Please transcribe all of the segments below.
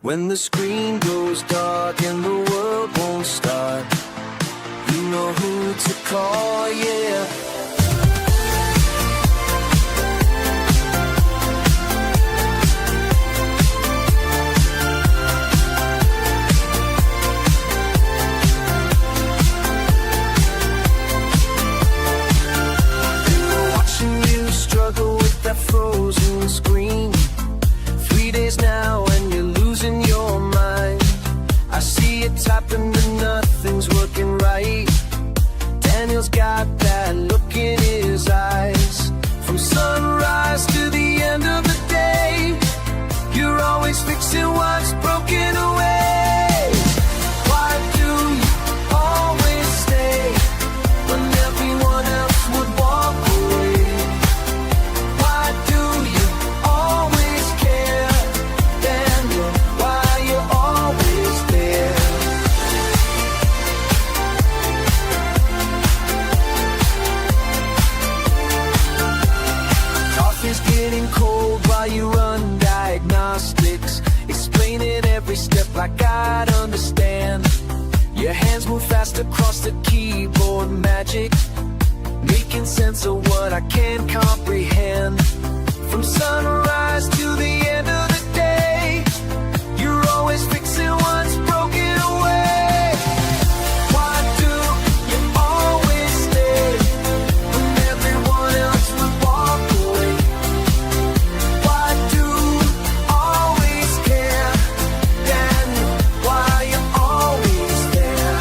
When the screen goes dark and the world won't start, you know who to call, yeah. Been watching you struggle with that frozen screen. 3 days now and you're losing your mind. I see it typing but nothing's working right. Daniel's got that look in his eyes. From sunrise to the end of the day, you're always fixing what's broken away. Why do you always stay when everyone else would walk away? Why do you always care, Daniel? Why you're always there? Coffee's getting cold while you run diagnostics, explaining every step like I'd understand. Your hands move fast across the keyboard magic, making sense of what I can't comprehend. From sunrise to the end of the day, you're always fixing what's broken away. Why do you always stay when everyone else would walk away? Why do you always care, Daniel? Why you're always there?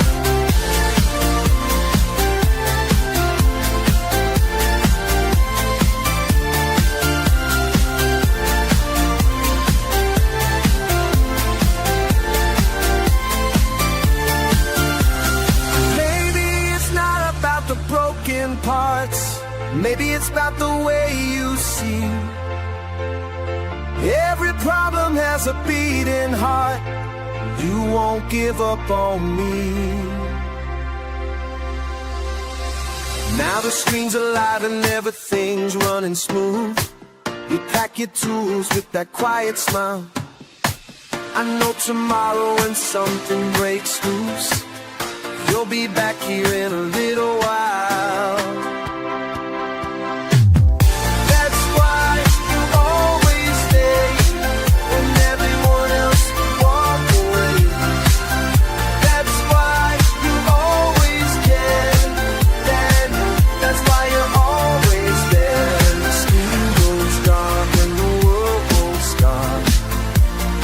Maybe it's not about the broken parts. Maybe it's about the way you see. Every problem has a beating heart. You won't give up on me. Now the screen's alive and everything's running smooth. You pack your tools with that quiet smile. I know tomorrow when something breaks loose, you'll be back here in a little while. That's why you always stay when everyone else walk away. That's why you always care, Daniel. That's why you're always there. The screen goes dark and the world won't start.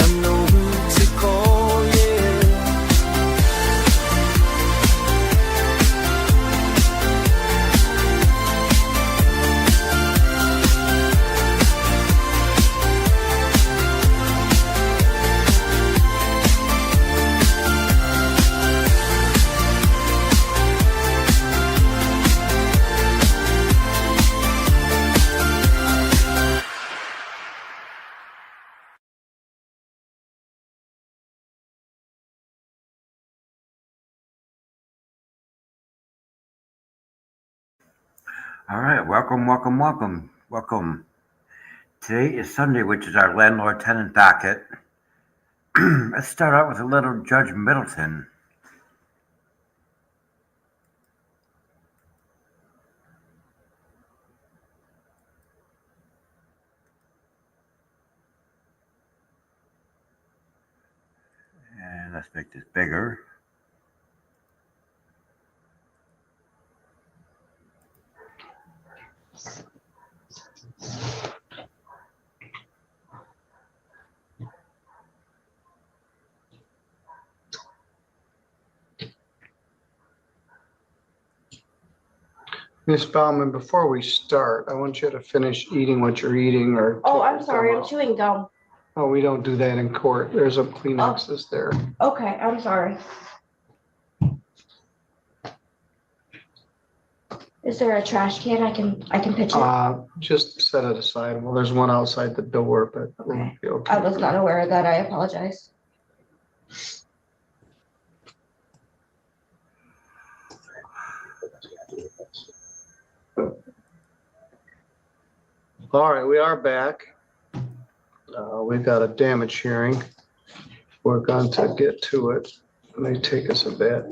I know who to call, yeah. All right, welcome. Today is Sunday, which is our Landlord Tenant Docket. Let's start out with a little Judge Middleton. And let's make this bigger. Ms. Bauman, before we start, I want you to finish eating what you're eating or. Oh, I'm sorry, I'm chewing gum. Oh, we don't do that in court. There's a Kleenexes there. Okay, I'm sorry. Is there a trash can I can pitch it? Just set it aside. Well, there's one outside the door, but we'll be okay. I was not aware of that. I apologize. All right, we are back. We've got a damage hearing. we're going to get to it. It may take us a bit.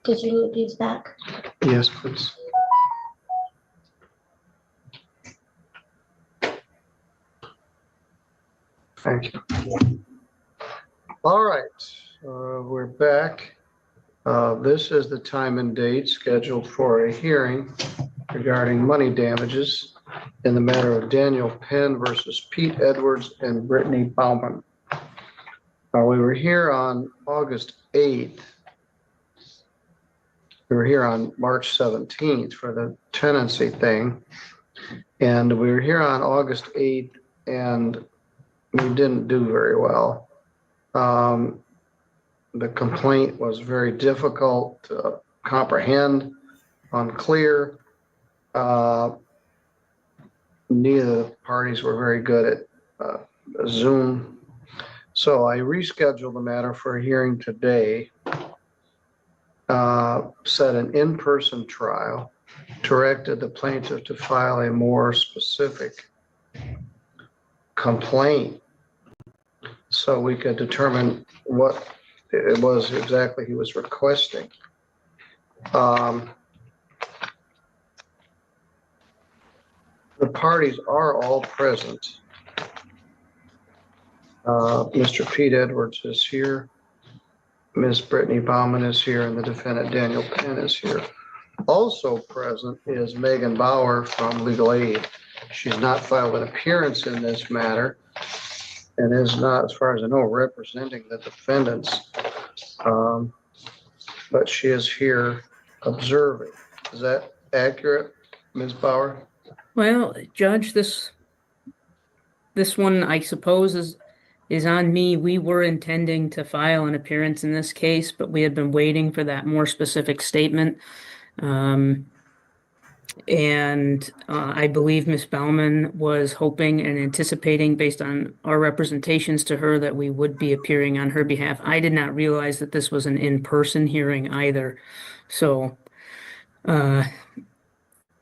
Did you need these back? Yes, please. Thank you. All right, we're back. This is the time and date scheduled for a hearing regarding money damages in the matter of Daniel Penn versus Pete Edwards and Brittany Baumann. We were here on August 8th. We were here on March 17th for the tenancy thing. And we were here on August 8th and we didn't do very well. The complaint was very difficult to comprehend, unclear. Neither of the parties were very good at Zoom. So I rescheduled the matter for a hearing today, set an in-person trial, directed the plaintiff to file a more specific complaint so we could determine what it was exactly he was requesting. The parties are all present. Mr. Pete Edwards is here. Ms. Brittany Baumann is here, and the defendant Daniel Penn is here. Also present is Megan Bauer from Legal Aid. She's not filed an appearance in this matter and is not, as far as I know, representing the defendants. But she is here observing. Is that accurate, Ms. Bauer? Well, Judge, this one, I suppose, is on me. We were intending to file an appearance in this case, but we had been waiting for that more specific statement. I believe Ms. Baumann was hoping and anticipating, based on our representations to her, that we would be appearing on her behalf. I did not realize that this was an in-person hearing either. So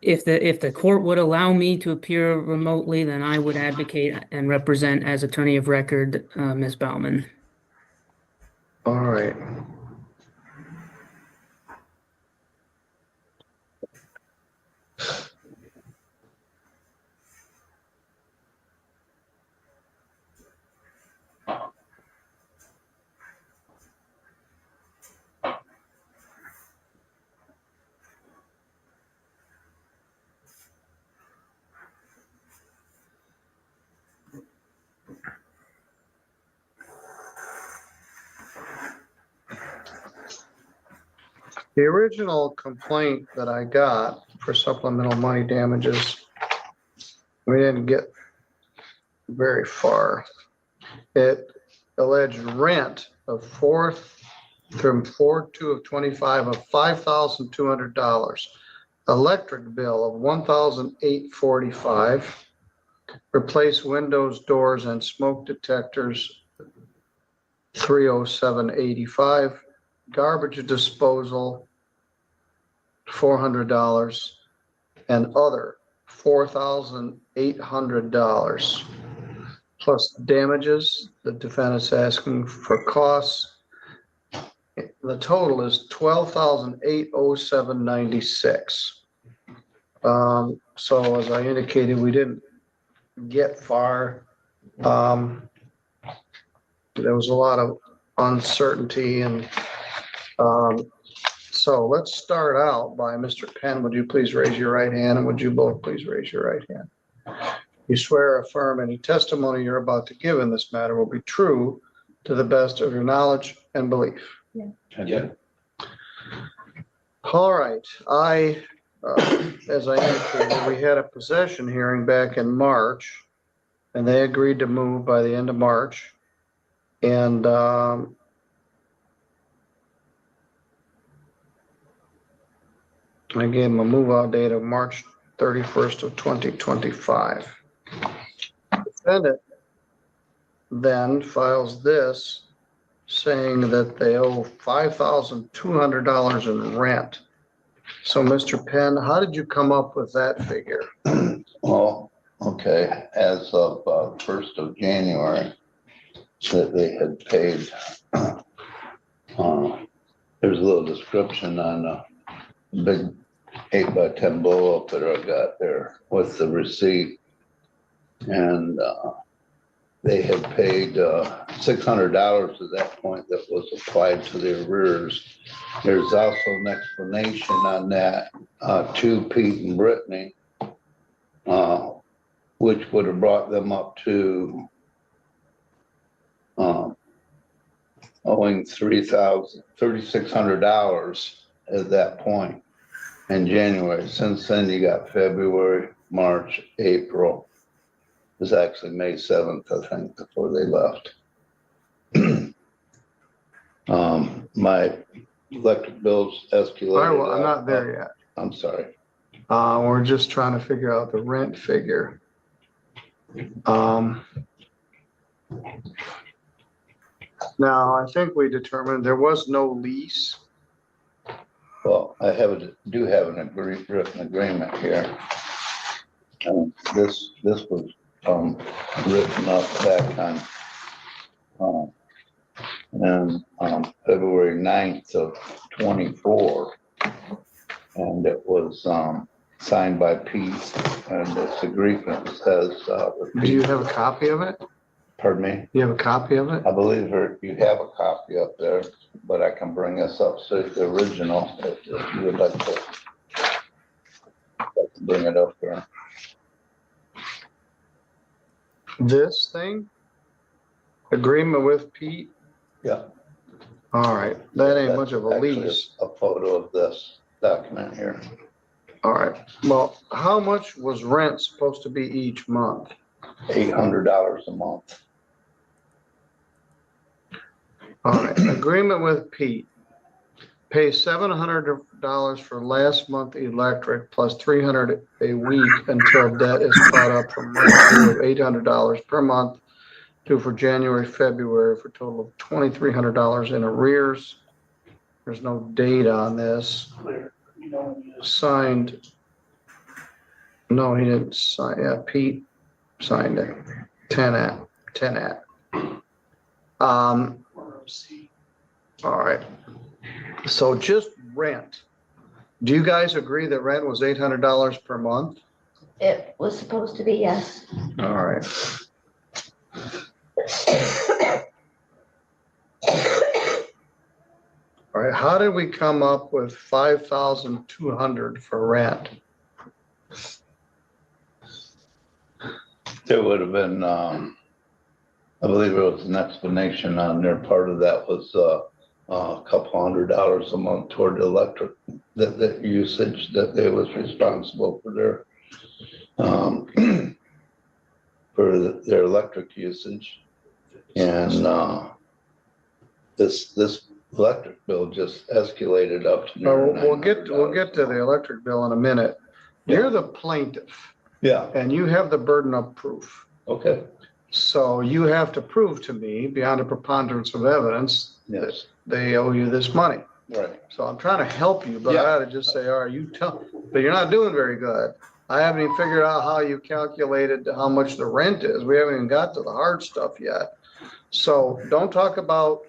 if the court would allow me to appear remotely, then I would advocate and represent as attorney of record Ms. Baumann. All right. The original complaint that I got for supplemental money damages, we didn't get very far. It alleged rent of from 4/2 of 25 of $5,200, electric bill of $1,845, replace windows, doors, and smoke detectors, $307.85, garbage disposal, $400, and other, $4,800, plus damages. The defendant's asking for costs. The total is $12,807.96. So as I indicated, we didn't get far. There was a lot of uncertainty, and so let's start out by Mr. Penn. Would you please raise your right hand, and would you both please raise your right hand? You swear or affirm any testimony you're about to give in this matter will be true to the best of your knowledge and belief? Yeah. Yeah. All right. As I indicated, we had a possession hearing back in March, and they agreed to move by the end of March. And I gave them a move-out date of March 31st of 2025. Defendant then files this saying that they owe $5,200 in rent. So, Mr. Penn, how did you come up with that figure? Well, okay, as of 1st of January, that they had paid, there's a little description on a big 8x10 blow up that I got there with the receipt. And they had paid $600 at that point that was applied to the arrears. There's also an explanation on that to Pete and Brittany, which would have brought them up to owing $3,600 at that point in January. Since then, you got February, March, April. It was actually May 7th, I think, before they left. My electric bills escalated. All right, well, I'm not there yet. I'm sorry. We're just trying to figure out the rent figure. Now, I think we determined there was no lease. Well, I do have an written agreement here. This was written up back on February 9th of 24. And it was signed by Pete, and this agreement says. Do you have a copy of it? Pardon me? You have a copy of it? I believe you have a copy up there, but I can bring this up, so the original, if you would like to bring it up there. This thing? Agreement with Pete? Yeah. All right, that ain't much of a Actually, lease. a photo of this document here. All right, well, how much was rent supposed to be each month? $800 a month. All right, agreement with Pete. Pay $700 for last month electric plus $300 a week until debt is caught up from month two of $800 per month due for January, February for a total of $2,300 in arrears. There's no date on this. Signed. No, he didn't sign. Yeah, Pete signed it. 10 at. All right. So just rent. Do you guys agree that rent was $800 per month? It was supposed to be, yes. All right. All right, how did we come up with 5,200 for rent? There would have been, I believe there was an explanation on their part of that was a couple $100 a month toward the electric, that usage that they was responsible for their their electric usage. And this electric bill just escalated up to. We'll get to the electric bill in a minute. You're the plaintiff. Yeah. And you have the burden of proof. Okay. So you have to prove to me beyond a preponderance of evidence that they owe you this money. Right. So I'm trying to help you, but I ought to just say, all right, but you're not doing very good. I haven't even figured out how you calculated how much the rent is. We haven't even got to the hard stuff yet. So don't talk about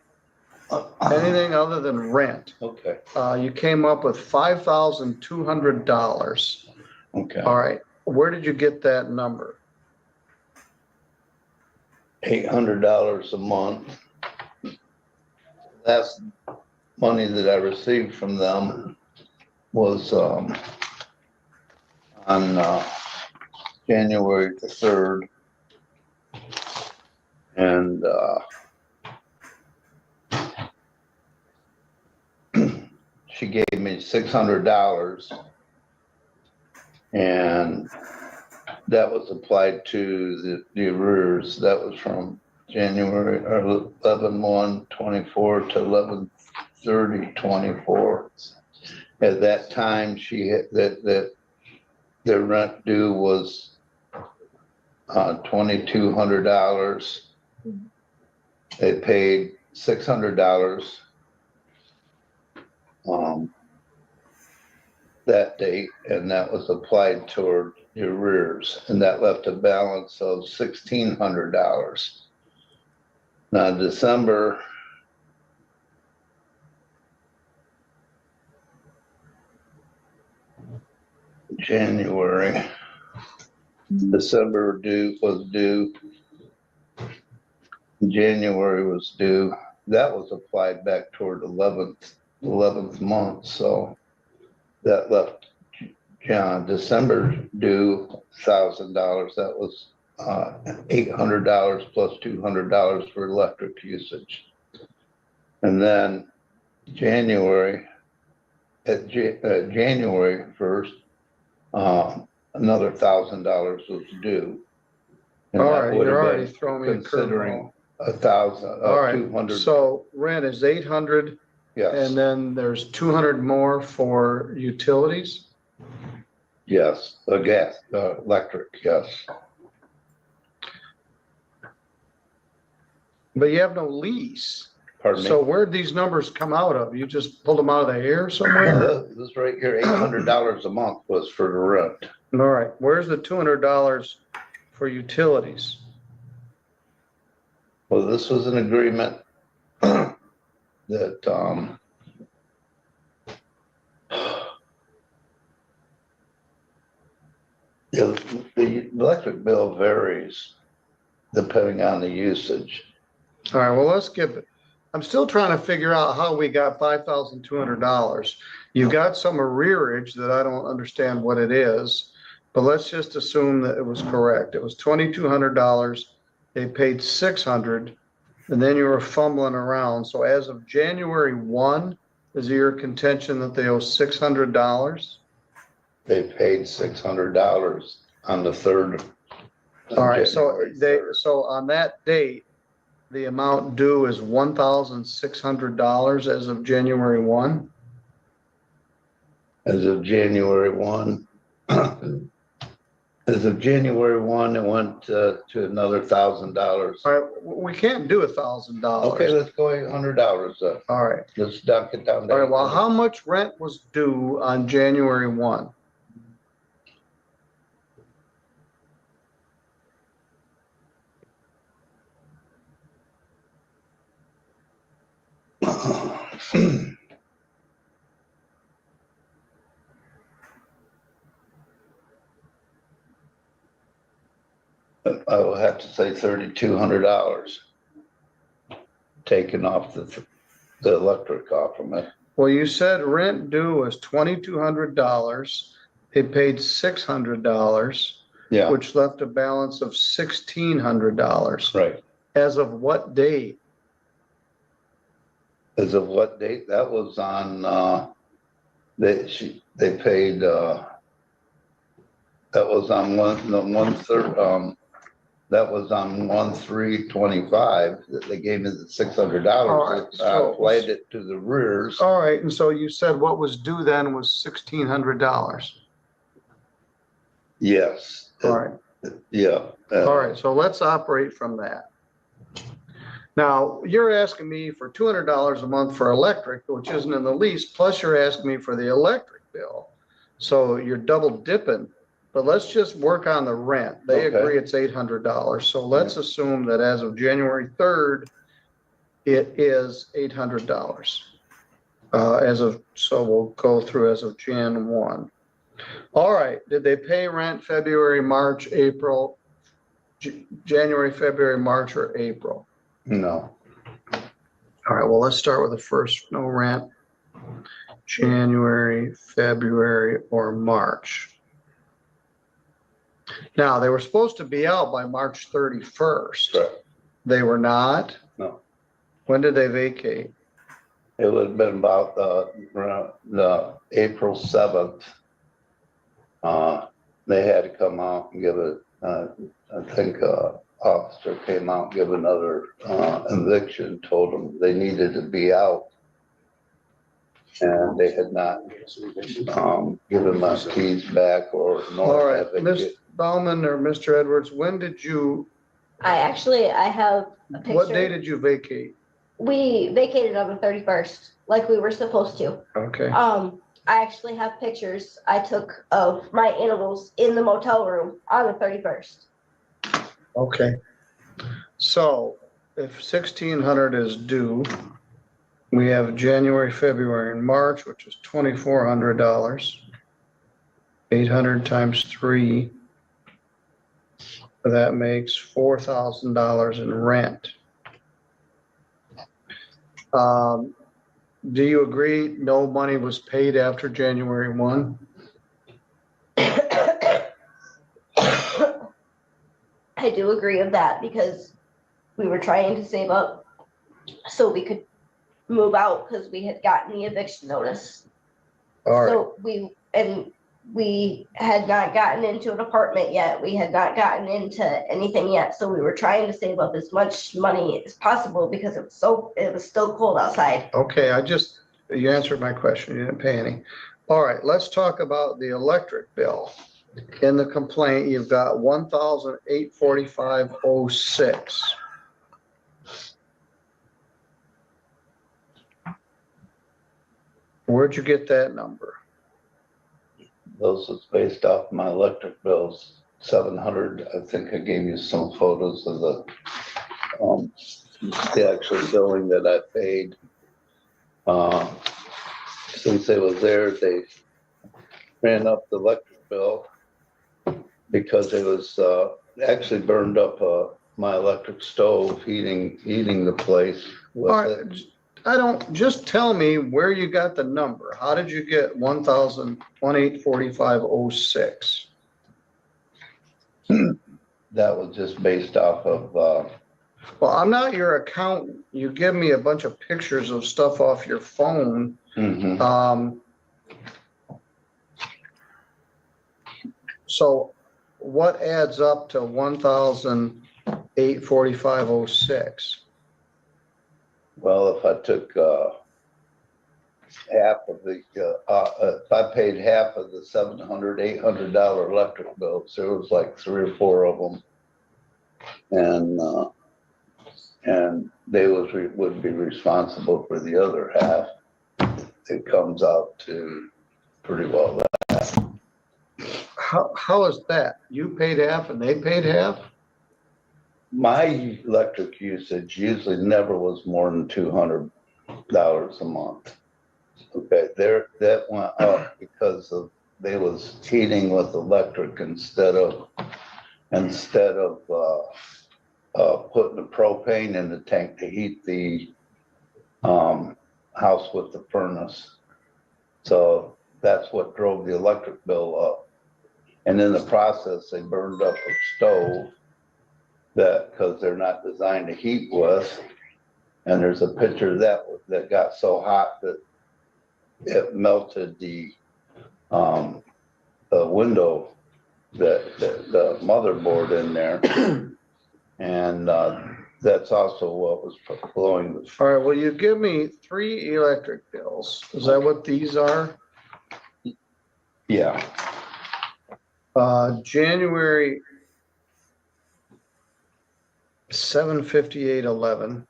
anything other than rent. Okay. You came up with $5,200. Okay. All right. Where did you get that number? $800 a month. Last money that I received from them was on January the 3rd. And she gave me $600, and that was applied to the arrears. That was from January or 11/1/24 to 11/30/24. At that time, she had that their rent due was $2,200, They paid $600 that date, and that was applied toward your arrears, and that left a balance of $1,600. Now, December, January, December was due, January was due. That was applied back toward 11th month, so that left December due $1,000. That was $800 plus $200 for electric usage. And then January, January 1st, another $1,000 was due. And All that right, would you're have already been throwing me a considering curveball. 1,000, All right, 200. so rent is 800, Yes, and then there's 200 more for utilities? yes, gas, electric, yes. But you have no lease. Pardon me? So where'd these numbers come out of? You just pulled them out of the air somewhere? This right here, $800 a month was for the rent. All right, where's the $200 for utilities? Well, this was an agreement that, the electric bill varies depending on the usage. All right, well, let's give it, I'm still trying to figure out how we got $5,200. You've got some arrearage that I don't understand what it is, but let's just assume that it was correct. It was $2,200. They paid $600, and then you were fumbling around. So as of January 1, is it your contention that they owe $600? They paid $600 on the 3rd. All right, so on that date, the amount due is $1,600 as of January 1? As of January 1. As of January 1, it went to another $1,000. All right, we can't do $1,000. Okay, let's go $800 then. All right, Let's knock it down. all right, well, how much rent was due on January 1? I will have to say $3,200. Taken off the electric off of me. Well, you said rent due was $2,200. They paid $600, Yeah, which left a balance of $1,600. right. As of what date? As of what date? That was on, they paid, that was on that was on 1/3/25, that they gave me the All $600. right, I so- applied it to the rears. All right, and so you said what was due then was $1,600. Yes. All right. Yeah. All right, so let's operate from that. Now, you're asking me for $200 a month for electric, which isn't in the lease, plus you're asking me for the electric bill. So you're double dipping, but let's just work on the rent. They Okay. agree it's $800. So let's assume that as of January 3rd, it is $800. So we'll go through as of Jan 1. All right, did they pay rent February, March, April, January, February, March, or April? No. All right, well, let's start with the first, no rent, January, February, or March. Now, they were supposed to be out by March 31st. Correct. They were not? No. When did they vacate? It would have been about around the April 7th. They had to come out and give it, I think officer came out and give another eviction, told them they needed to be out. And they had not given my keys back or All nor right, have they Ms. Bauman or Mr. Edwards, when did you I have a picture. What day did you vacate? We vacated on the 31st, like we were supposed to. Okay, I actually have pictures I took of my animals in the motel room on the 31st. okay. So if 1,600 is due, we have January, February, and March, which is $2,400. 800 times 3. That makes $4,000 in rent. Do you agree no money was paid after January 1? I do agree with that because we were trying to save up so we could move out because we had gotten the eviction notice. All right, So we had not gotten into an apartment yet. We had not gotten into anything yet. So we were trying to save up as much money as possible because it was still cold outside. okay, you answered my question, you didn't pay any. All right, let's talk about the electric bill. In the complaint, you've got $1,845.06. Where'd you get that number? Those is based off my electric bills, 700. I think I gave you some photos of the actual billing that I paid. Since they was there, they ran up the electric bill because it was actually burned up my electric stove heating the place with All right, it. just tell me where you got the number. How did you get $1,845.06? That was just based off of Well, I'm not your accountant. You give me a bunch of pictures of stuff off your phone. mhm. So what adds up to $1,845.06? Well, if I took half of the, if I paid half of the $700, $800 electric bills, there was like 3 or 4 of them. And they would be responsible for the other half. It comes out to pretty well that. How is that? You paid half and they paid half? My electric usage usually never was more than $200 a month. Okay, that went up because they was heating with electric instead of putting the propane in the tank to heat the house with the furnace. So that's what drove the electric bill up. And in the process, they burned up a stove because they're not designed to heat with. And there's a picture of that got so hot that it melted the window, the motherboard in there. And that's also what was blowing the. All right, well, you give me 3 electric bills. Is that what these are? Yeah, January 758.11.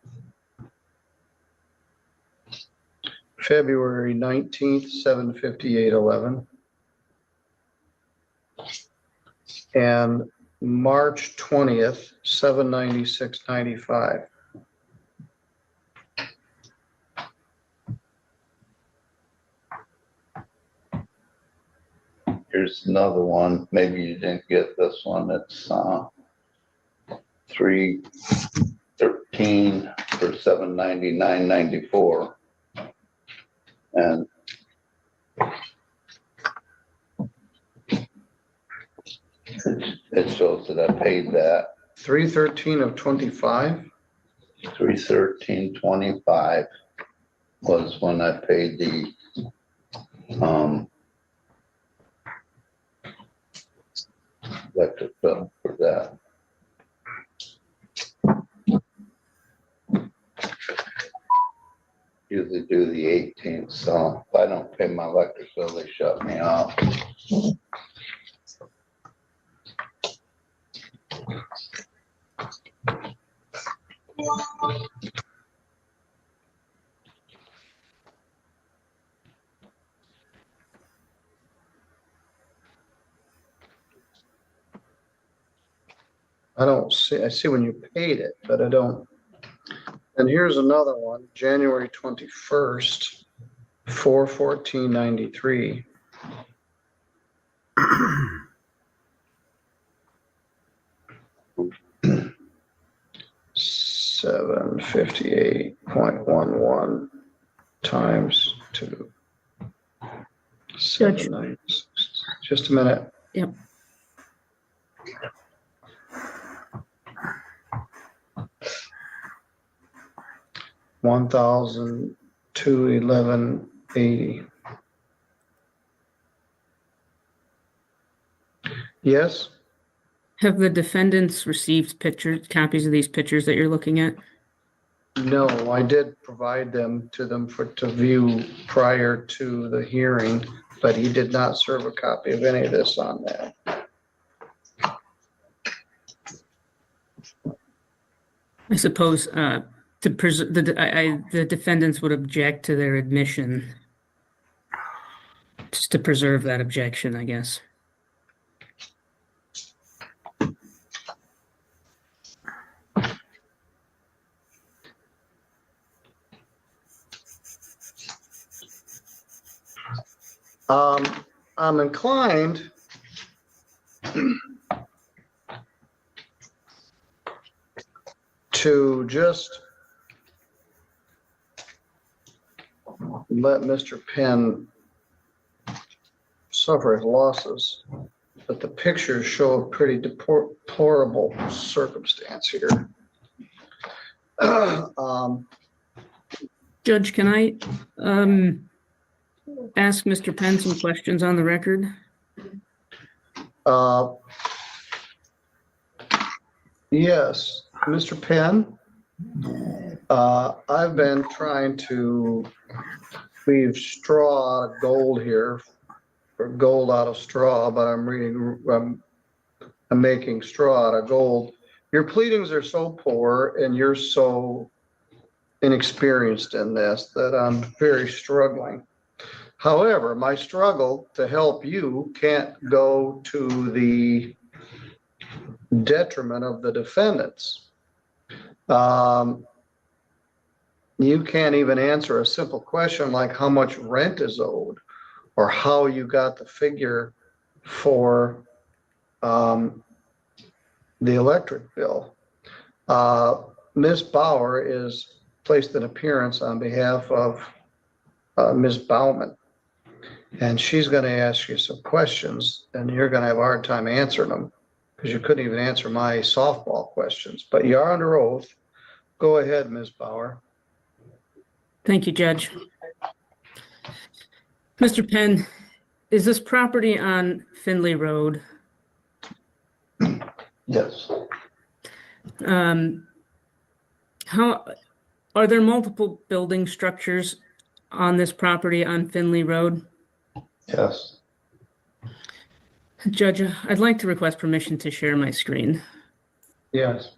February 19th, 758.11. And March 20th, 796.95. here's another one. Maybe you didn't get this one. It's 313 for 799.94. And it shows that I paid that 313 of 25. 313.25 was when I paid the electric bill for that. Usually do the 18th, so if I don't pay my electric bill, they shut me off. I don't see, I see when you paid it, but I don't. And here's another one, January 21st, 4/14/93. $758.11 times 2. 796. Just a minute. Yep. $1,211.80. Yes, Have the defendants received copies of these pictures that you're looking at? no, I did provide them to to view prior to the hearing, but he did not serve a copy of any of this on that. I suppose to preserve the defendants would object to their admission, just to preserve that objection, I guess. I'm inclined to just let Mr. Penn suffer his losses, but the pictures show a pretty deplorable circumstance here. Judge, can I ask Mr. Penn some questions on the record? Yes, Mr. Penn, I've been trying to weave straw out of gold here, or gold out of straw, but I'm making straw out of gold. Your pleadings are so poor and you're so inexperienced in this that I'm very struggling. However, my struggle to help you can't go to the detriment of the defendants. You can't even answer a simple question like how much rent is owed or how you got the figure for the electric bill. Ms. Bauer is placed an appearance on behalf of Ms. Bauman. And she's going to ask you some questions and you're going to have a hard time answering them because you couldn't even answer my softball questions, but you are under oath. Go ahead, Ms. Bauer. Thank you, Judge. Mr. Penn, is this property on Finley Road? Yes, How are there multiple building structures on this property on Finley Road? yes. Judge, I'd like to request permission to share my screen. Yes.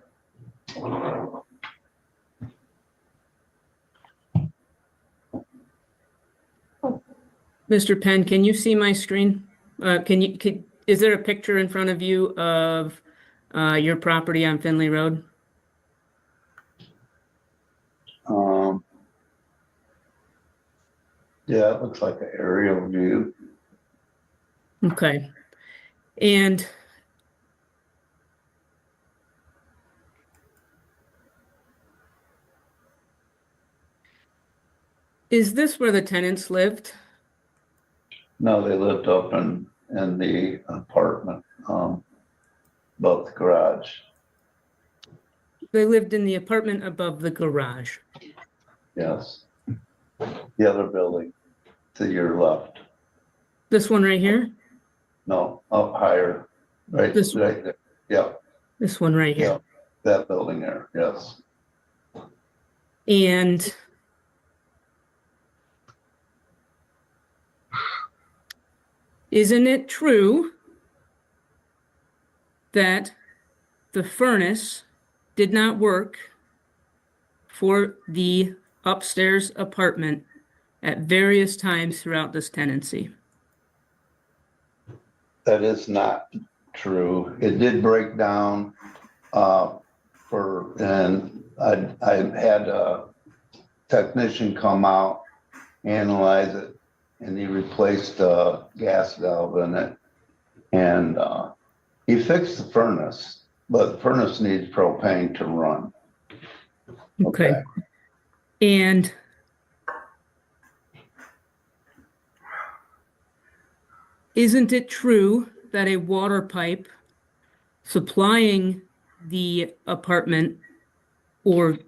Mr. Penn, can you see my screen? Is there a picture in front of you of your property on Finley Road? Yeah, it looks like an aerial view. Okay. And is this where the tenants lived? No, they lived up in the apartment, above the garage. They lived in the apartment above the garage. Yes. The other building to your left. This one right here? No, up higher, right, This- right there. Yeah, This one right here. yeah, that building there, yes. And isn't it true that the furnace did not work for the upstairs apartment at various times throughout this tenancy. That is not true. It did break down, and I had a technician come out, analyze it, and he replaced a gas valve in it. And he fixed the furnace, but the furnace needs propane to run. Okay. And isn't it true that a water pipe supplying the apartment or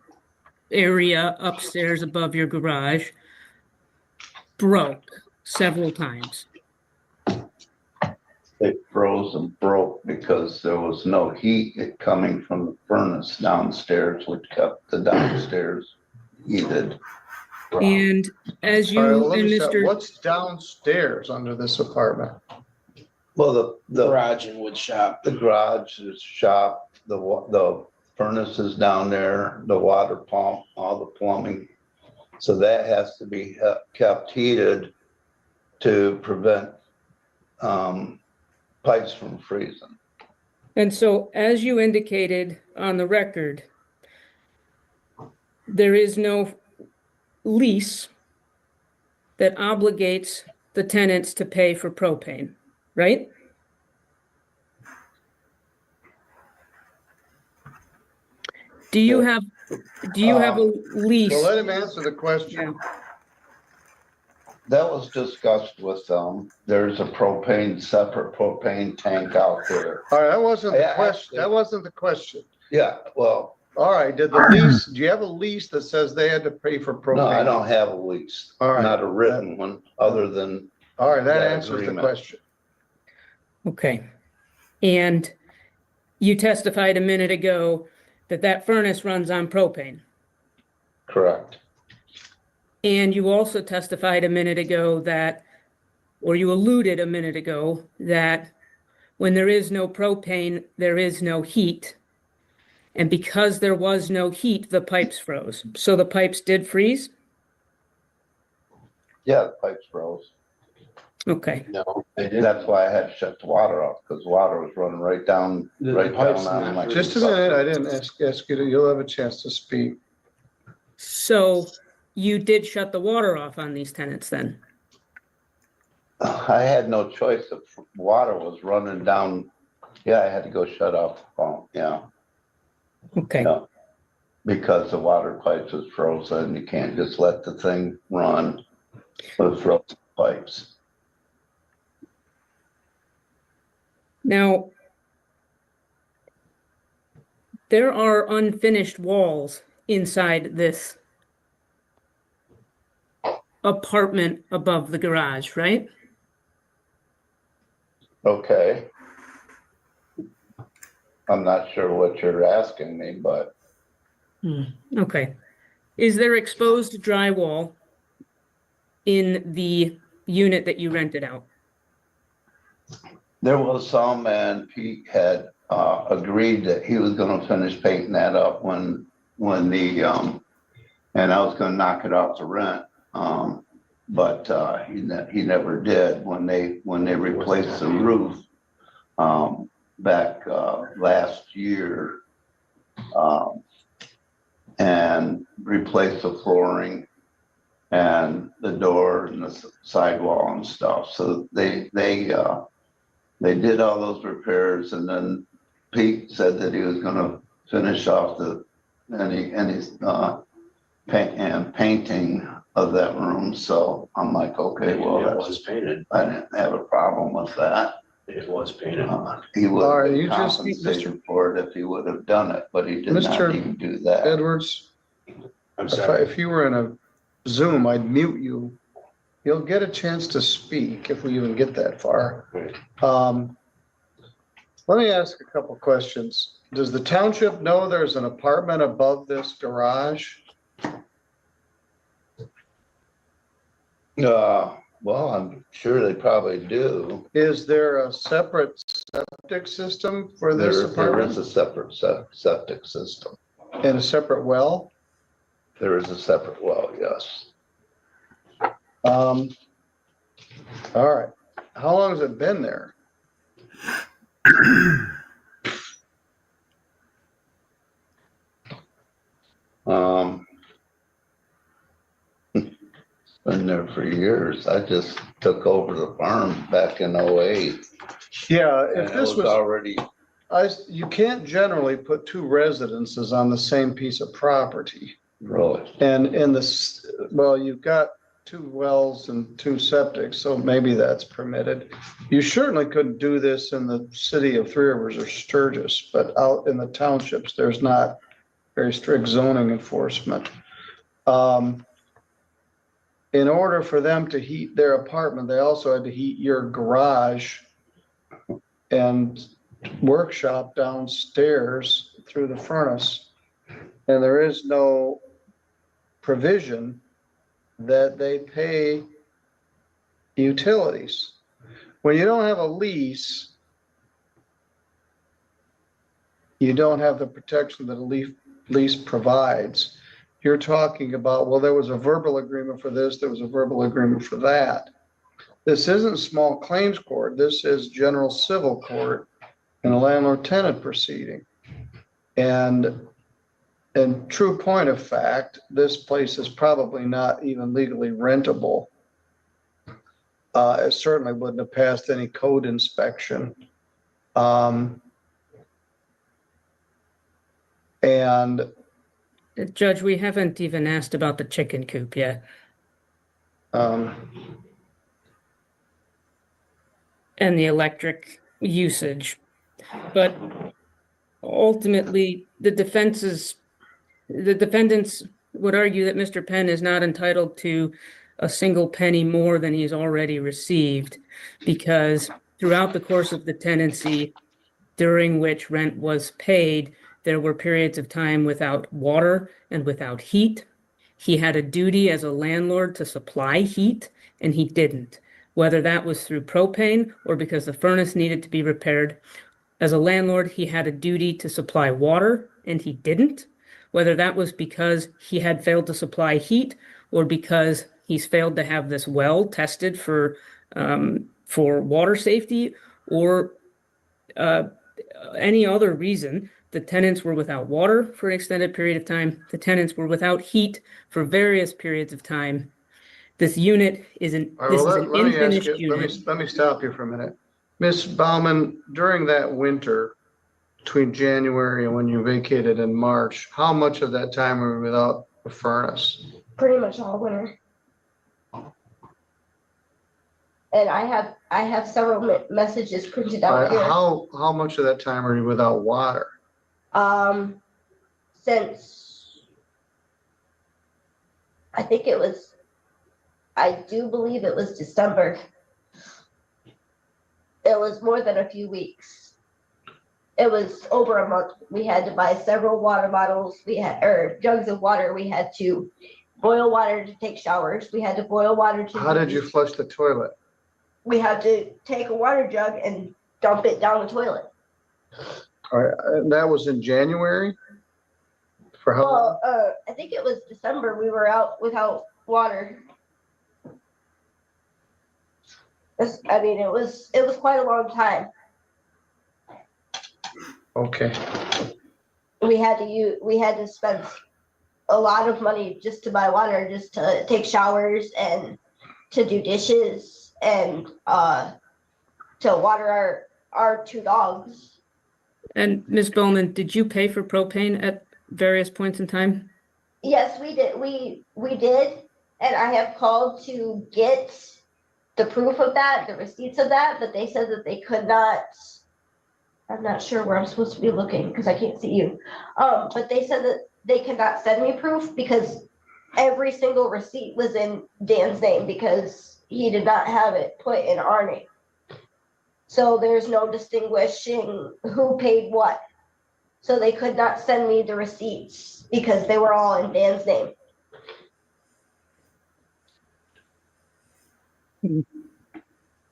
area upstairs above your garage broke several times? It froze and broke because there was no heat coming from the furnace downstairs, which kept the downstairs heated. And as you All right, well, let and me stop. Mr. What's downstairs under this apartment? Well, the Garage and wood shop. the garage, the shop, the furnace is down there, the water pump, all the plumbing. So that has to be kept heated to prevent pipes from freezing. And so, as you indicated on the record, there is no lease that obligates the tenants to pay for propane, right? Do you have a lease? Well, let him answer the question. That was discussed with them. There's a separate propane tank out there. All right, that wasn't the Yeah, question. actually- That wasn't the question. Yeah, well, All right, did the lease, do you have a lease that says they had to pay for propane? no, I don't have a lease, All right. not a written one, other than, All right, that that answers the agreement. question. Okay. And you testified a minute ago that that furnace runs on propane. correct. And you also testified a minute ago that, or you alluded a minute ago, that when there is no propane, there is no heat. And because there was no heat, the pipes froze. So the pipes did freeze? Yeah, the pipes froze. Okay. No, they didn't. That's why I had to shut the water off, because water was running right down The on pipes my. not Just a minute, I didn't ask you, you'll have a chance to speak. So you did shut the water off on these tenants then? I had no choice. If water was running down, yeah, I had to go shut off the pump, yeah. Okay. Yeah. Because the water pipes was frozen, you can't just let the thing run with frozen pipes. Now, there are unfinished walls inside this apartment above the garage, right? Okay. I'm not sure what you're asking me, but Okay. Is there exposed drywall in the unit that you rented out? there was some, and Pete had agreed that he was gonna finish painting that up when the, and I was gonna knock it off the rent. But he never did. When they replaced the roof back last year, and replaced the flooring and the door and the sidewall and stuff. So they did all those repairs, and then Pete said that he was gonna finish off any painting of that room. So I'm like, okay, well, It was painted. I didn't have a problem with that. It was painted. He would All right, have you been just- compensated for it if he would have done it, but he did Mr. not even do that. Edwards, I'm sorry. if you were in a Zoom, I'd mute you. You'll get a chance to speak if we even get that far. Right. Let me ask a couple questions. Does the township know there's an apartment above this garage? Well, I'm sure they probably do. Is there a separate septic system for this There is apartment a separate septic system. and a separate well? There is a separate well, yes. All right. How long has it been there? Been there for years. I just took over the farm back in '08. Yeah, And if it this was, already, you can't generally put two residences on the same piece of property. really, And in this, well, you've got two wells and two septics, so maybe that's permitted. You certainly couldn't do this in the city of Three Rivers or Sturgis, but out in the townships, there's not very strict zoning enforcement. In order for them to heat their apartment, they also had to heat your garage and workshop downstairs through the furnace. And there is no provision that they pay utilities. When you don't have a lease, you don't have the protection that a lease provides. You're talking about, well, there was a verbal agreement for this, there was a verbal agreement for that. This isn't small claims court, this is general civil court in a landlord tenant proceeding. And in true point of fact, this place is probably not even legally rentable. It certainly wouldn't have passed any code inspection. And Judge, we haven't even asked about the chicken coop yet. um, And the electric usage. But ultimately, the defendants would argue that Mr. Penn is not entitled to a single penny more than he's already received, because throughout the course of the tenancy, during which rent was paid, there were periods of time without water and without heat. He had a duty as a landlord to supply heat, and he didn't. Whether that was through propane or because the furnace needed to be repaired. As a landlord, he had a duty to supply water, and he didn't. Whether that was because he had failed to supply heat or because he's failed to have this well tested for water safety or any other reason. The tenants were without water for an extended period of time. The tenants were without heat for various periods of time. This unit is an unfinished unit. let me stop you for a minute. Ms. Baumann, during that winter between January and when you vacated in March, how much of that time were we without a furnace? Pretty much all winter. And I have several messages printed out here. How much of that time are you without water? Since I do believe it was December. It was more than a few weeks. It was over a month. We had to buy several water bottles. Or jugs of water. We had to boil water to take showers. We had to boil water to. How did you flush the toilet? We had to take a water jug and dump it down the toilet. All right, that was in January? For how long? Well, I think it was December. We were out without water. It was quite a long time. Okay. We had to spend a lot of money just to buy water, just to take showers and to do dishes and to water our two dogs. And Ms. Bowman, did you pay for propane at various points in time? Yes, we did. We did, and I have called to get the proof of that, the receipts of that, but they said that they could not. I'm not sure where I'm supposed to be looking because I can't see you. But they said that they could not send me proof because every single receipt was in Dan's name because he did not have it put in our name. So there's no distinguishing who paid what. So they could not send me the receipts because they were all in Dan's name.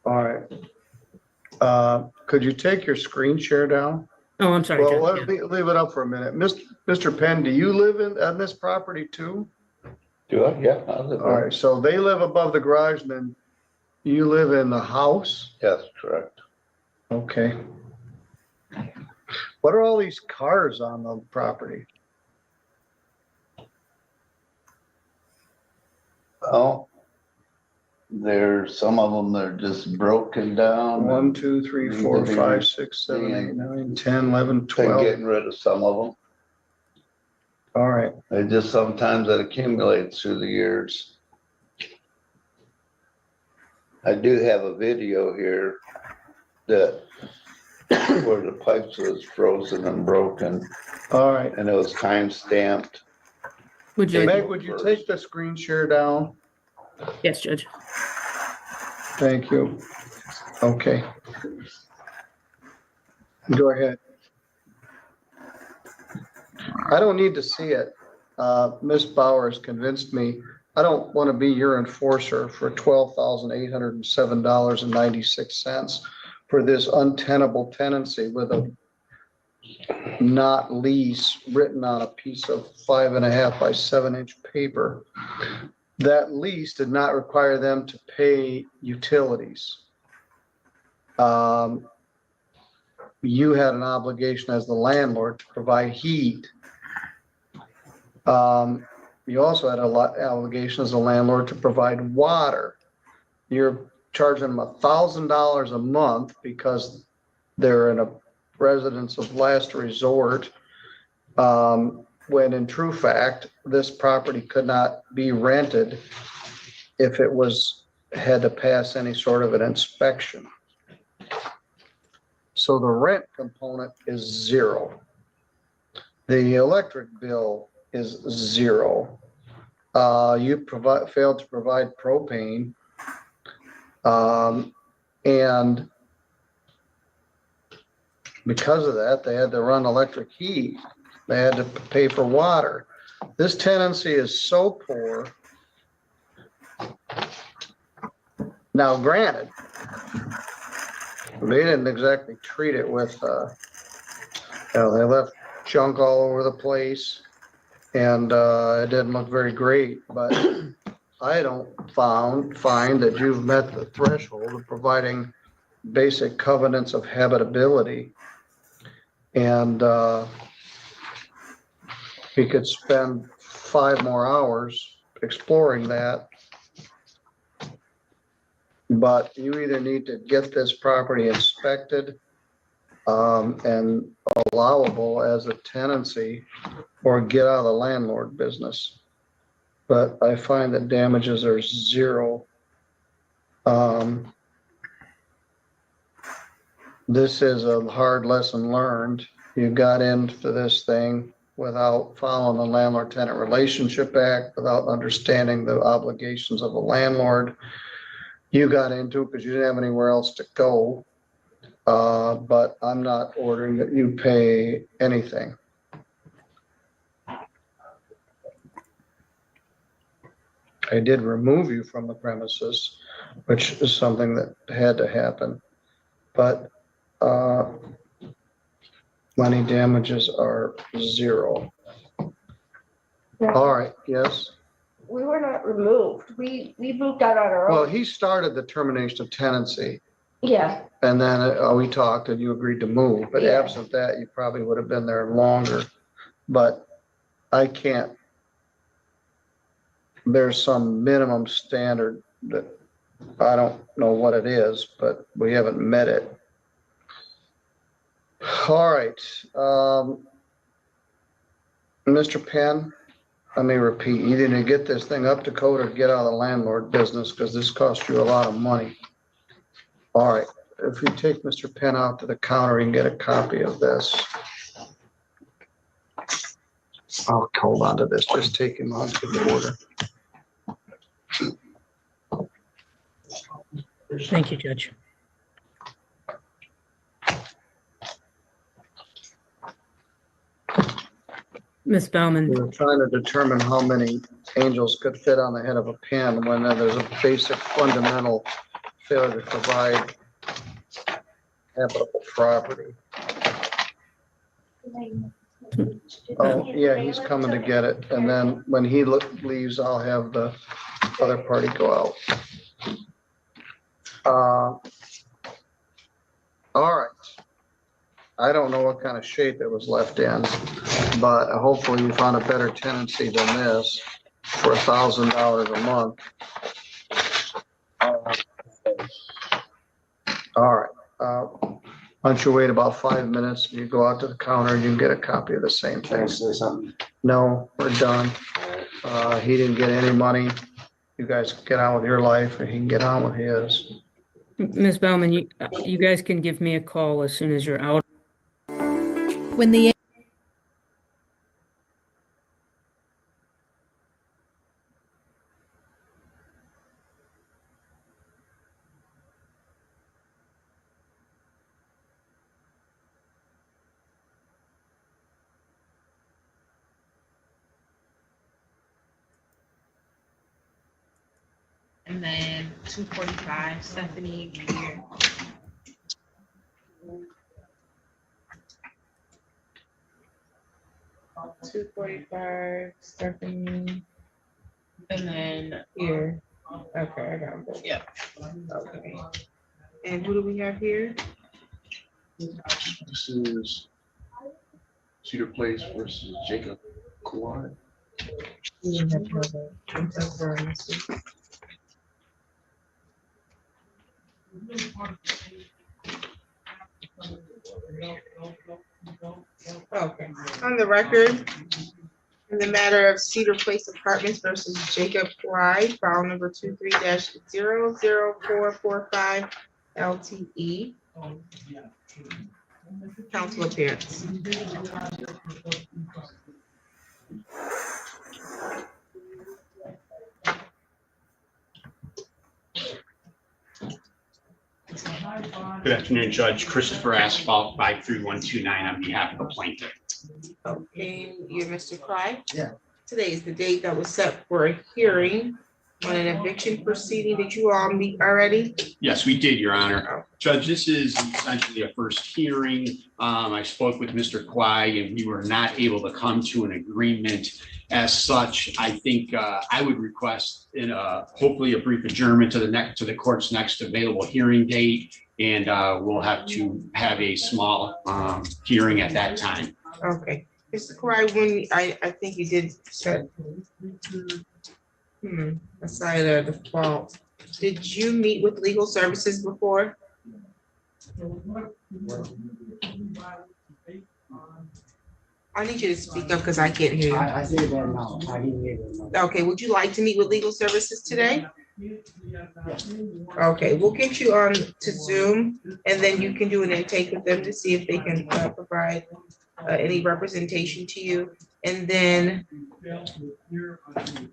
All right. Could you take your screen share down? Oh, I'm sorry. Well, Judge. leave it up for a minute. Mr. Penn, do you live on this property too? Do I? Yeah. I live All there. right, so they live above the garage, and then you live in the house? Yes, correct. Okay. What are all these cars on the property? Well, there's some of them that are just broken down. 1, 2, 3, 4, Need to be 5, 6, 7, 8, 9, 10, 11, Been 12. getting rid of some of them. All right, They just sometimes it accumulates through the years. I do have a video here that where the pipes was frozen and broken, all right. and it was time stamped. Would you, Meg, would you take the screen share down? yes, Judge. Thank you. Okay. Go ahead. I don't need to see it. Ms. Bowers convinced me, I don't want to be your enforcer for $12,807.96 for this untenable tenancy with a not lease written on a piece of 5.5 by 7-inch paper. That lease did not require them to pay utilities. You had an obligation as the landlord to provide heat. You also had an obligation as a landlord to provide water. You're charging them $1,000 a month because they're in a residence of last resort. When in true fact, this property could not be rented if it had to pass any sort of an inspection. So the rent component is 0. The electric bill is 0. You failed to provide propane. And because of that, they had to run electric heat. They had to pay for water. This tenancy is so poor. Now, granted, they didn't exactly treat it with, they left junk all over the place, and it didn't look very great, but I don't find that you've met the threshold of providing basic covenants of habitability. And we could spend 5 more hours exploring that. But you either need to get this property inspected and allowable as a tenancy, or get out of the landlord business. But I find that damages are 0. This is a hard lesson learned. You got into this thing without following the Landlord-Tenant Relationship Act, without understanding the obligations of a landlord. You got into it because you didn't have anywhere else to go. But I'm not ordering that you pay anything. I did remove you from the premises, which is something that had to happen. But money damages are 0. All right, yes. We were not removed. We moved out on our Well, own. he started the termination of tenancy, Yeah, and then we talked and you agreed to move, but Yeah. absent that, you probably would have been there longer. But I can't, there's some minimum standard that I don't know what it is, but we haven't met it. All right, Mr. Penn, let me repeat, you either get this thing up to code or get out of the landlord business, because this costs you a lot of money. All right, if you take Mr. Penn out to the counter, you can get a copy of this. I'll hold on to this, just take him on to the order. Thank you, Judge. Ms. Baumann, We were trying to determine how many angels could fit on the head of a pin when there's a basic fundamental failure to provide habitable property. Oh, yeah, he's coming to get it. And then when he leaves, I'll have the other party go out. All right. I don't know what kind of shape it was left in, but hopefully you found a better tenancy than this for $1,000 a month. All right. Why don't you wait about 5 minutes? You go out to the counter, you can get a copy of the same Can I thing. say something? No, we're done. He didn't get any money. You guys get on with your life and he can get on with his. Ms. Bauman, you guys can give me a call as soon as you're out. When the And then 245, Stephanie here. $245, Stephanie. And then here. Okay, I got them. Yep. Okay. And who do we have here? This is Cedar Place versus Jacob Kawhi. Okay. On the record, in the matter of Cedar Place Apartments versus Jacob Fry, file number 23-00445 LTE. Council appearance. Good afternoon, Judge Christopher Asphalt, 53129 on behalf of the plaintiff. Okay, you're Mr. Cry? Yeah. Today is the date that was set for a hearing on an eviction proceeding. Did you all meet already? Yes, we did, Your Honor. Judge, this is essentially a first hearing. I spoke with Mr. Kwai and we were not able to come to an agreement. As such, I think I would request hopefully a brief adjournment to the court's next available hearing date. And we'll have to have a small hearing at that time. Okay, Mr. Cry, when I think you did set aside a default. Did you meet with legal services before? I need you to speak up because I can't hear you. I say that now. I didn't hear it now. Okay, would you like to meet with legal services today? Okay, we'll get you on to Zoom and then you can do an intake with them to see if they can provide any representation to you. And then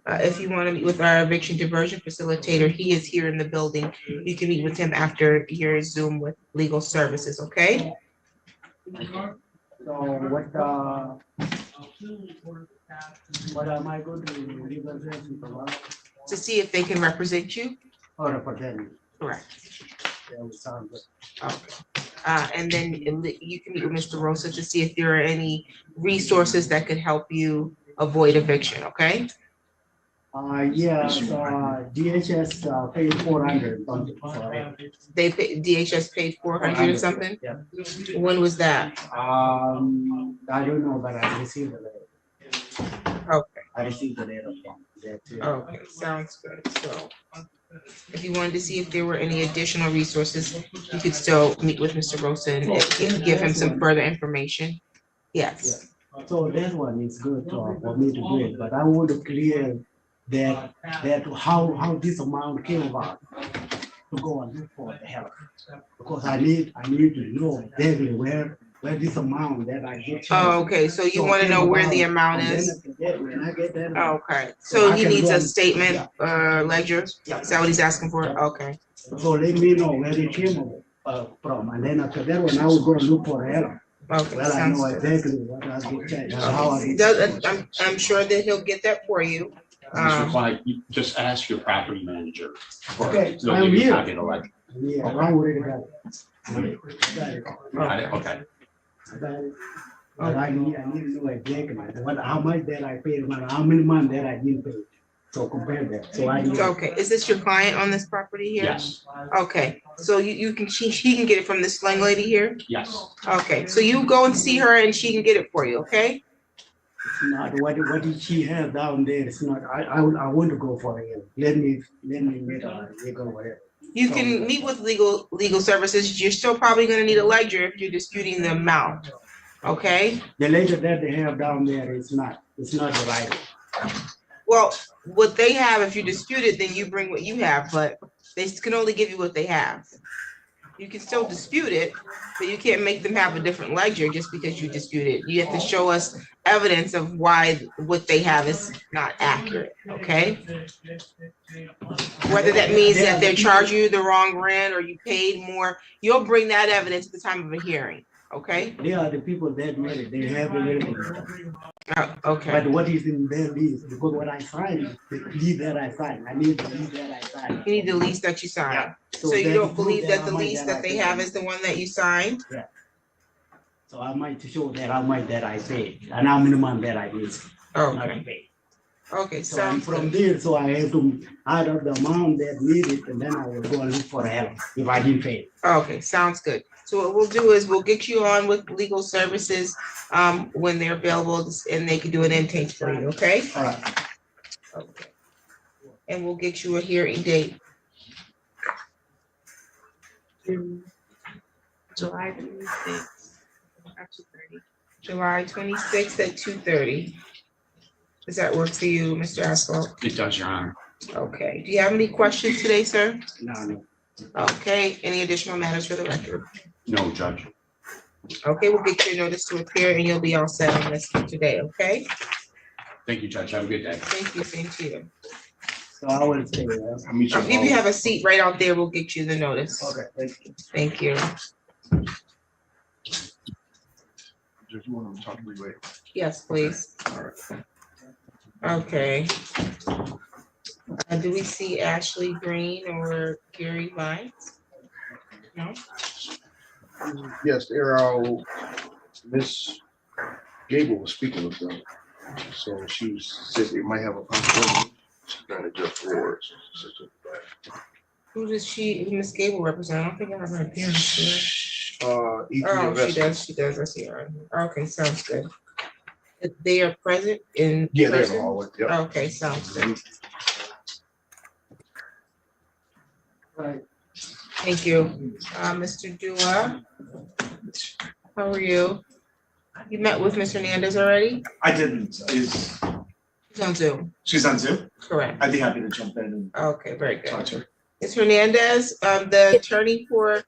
if you want to meet with our eviction diversion facilitator, he is here in the building. You can meet with him after your Zoom with legal services, okay? So what am I going to legal services for? To see if they can represent you? Or represent? Correct. That would sound good. Okay. And then you can meet with Mr. Rosa to see if there are any resources that could help you avoid eviction, okay? Yes, DHS paid 400 something. They pay, DHS paid 400 or something? Yeah. When was that? I don't know, but I received the letter. Okay. I received the letter from that. Okay, sounds good. So if you wanted to see if there were any additional resources, you could still meet with Mr. Rosa and give him some further information. Yes. So that one is good for me to do it, but I want to clear that how this amount came about to go and look for the help. Because I need to know exactly where this amount that I get. Oh, okay, so you want to know where the amount is? When I get that. Okay, so I he can needs go a and- statement, ledger? Is that what he's asking for? Okay. So let me know where it came from, and then after that one, I will go and look for help. Okay, Well, I sounds know good. exactly what I get charged, how I get. I'm sure that he'll get that for you. Mr. Kwai, you just ask your property manager. Okay, They'll I'm give you a here. copy of the ledger. Yeah, I already got it. Got it. Got it? Okay. Got it. But I need to know exactly how much that I paid, how many months that I didn't pay. So compare that. So I need. Okay, is this your client on this property here? Yes, Okay, so you can, he can get it from this young lady here? yes. Okay, so you go and see her and she can get it for you, okay? It's not what did she have down there. It's not. I want to go for it. Let me make a legal whatever. You can meet with legal services. You're still probably gonna need a ledger if you're disputing the amount, okay? The ledger that they have down there is not. It's not the right. Well, what they have, if you dispute it, then you bring what you have, but they can only give you what they have. You can still dispute it, but you can't make them have a different ledger just because you dispute it. You have to show us evidence of why what they have is not accurate, okay? Whether that means that they're charging you the wrong rent or you paid more, you'll bring that evidence at the time of a hearing, okay? They are the people that made it. They have everything. Okay, But what is in their lease? Because what I signed, the lease that I signed, I need the lease that I signed. you need the lease that you signed. So that you is don't proof believe that how the much lease that I they paid. have is the one that you signed? So I might to show that how much that I paid and how many months that I missed. Okay, okay, So and sounds from good. there, so I have to add up the amount that needed, and then I will go and look for help if I didn't pay. Okay, sounds good. So what we'll do is we'll get you on with legal services when they're available and they can do an intake for you, okay? All right. Okay. And we'll get you a hearing date. July 26th at 2:30. July 26th at 2:30. Does that work for you, Mr. Asphalt? It does, Your Honor. Okay, do you have any questions today, sir? No. Okay, any additional matters for the record? No, Judge. Okay, we'll get your notice to appear and you'll be all set on this today, okay? Thank you, Judge. Have a good day. Thank you, same to you. So I will say, I'll meet you. If you have a seat right out there, we'll get you the notice. okay, thank you. Thank you. If you want to talk to me later. Yes, please. All right. Okay. Do we see Ashley Green or Gary Vines? No? Yes, Miss Gable was speaking with them. So she said they might have a possibility. She's trying to just for. Who does Miss Gable represent? I don't think I have her appearance here. E3 Oh, she Investments. does, I see her. Okay, sounds good. They are present in Yeah, they're in the person? hallway. Yep. Okay, sounds good. Right. Thank you. Mr. Dua, how are you? You met with Ms. Hernandez already? I didn't. She's on Zoom, She's on Zoom? correct? I'd be happy to jump in and Okay, very good. talk to her. Ms. Hernandez, the attorney for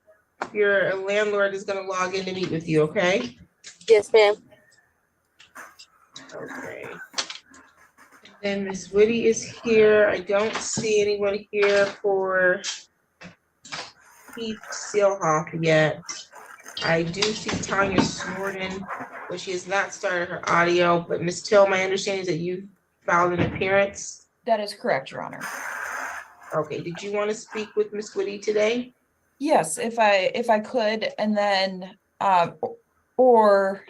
your landlord is gonna log in to meet with you, okay? Yes, ma'am. Okay. And then Ms. Whitty is here. I don't see anyone here for Keith Seelhoff yet. I do see Tanya Snorden, but she has not started her audio. But Ms. Till, my understanding is that you filed an appearance. That is correct, Your Honor. Okay, did you want to speak with Ms. Whitty today? Yes, if I could, and then, or,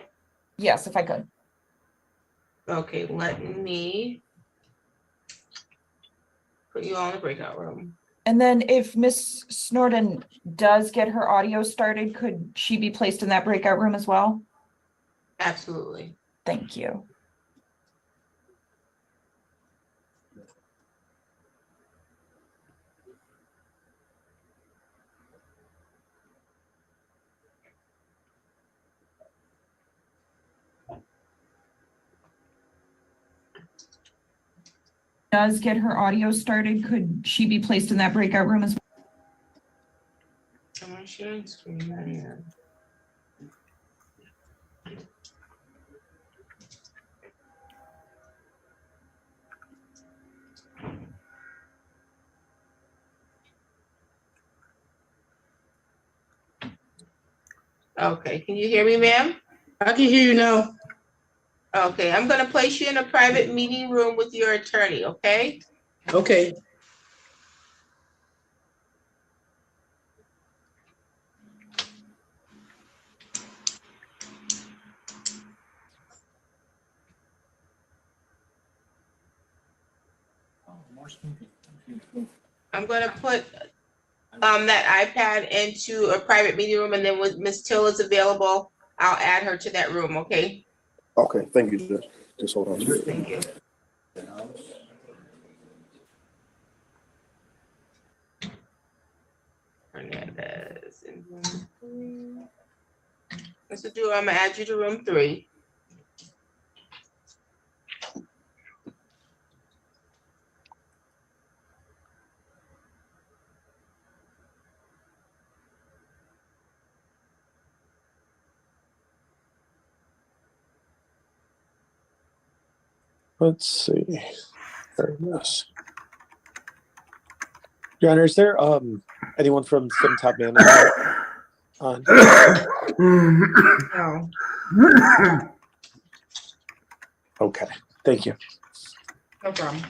yes, if I could. Okay, let me put you all in the breakout room. And then if Miss Snorden does get her audio started, could she be placed in that breakout room as well? Absolutely. Thank you. Does get her audio started, could she be placed in that breakout room as well? Am I sharing screen? I am. Okay, can you hear me, ma'am? I can hear you now. Okay, I'm gonna place you in a private meeting room with your attorney, okay? Okay. I'm gonna put that iPad into a private meeting room, and then when Ms. Till is available, I'll add her to that room, okay? Okay, thank you, Judge. Just hold on. Thank you. Hernandez in room 3. Mr. Dewar, I'm gonna add you to room 3. Let's see. Very nice. Your Honor, is there anyone from Sim Top Management on? No. Okay, thank you. No problem.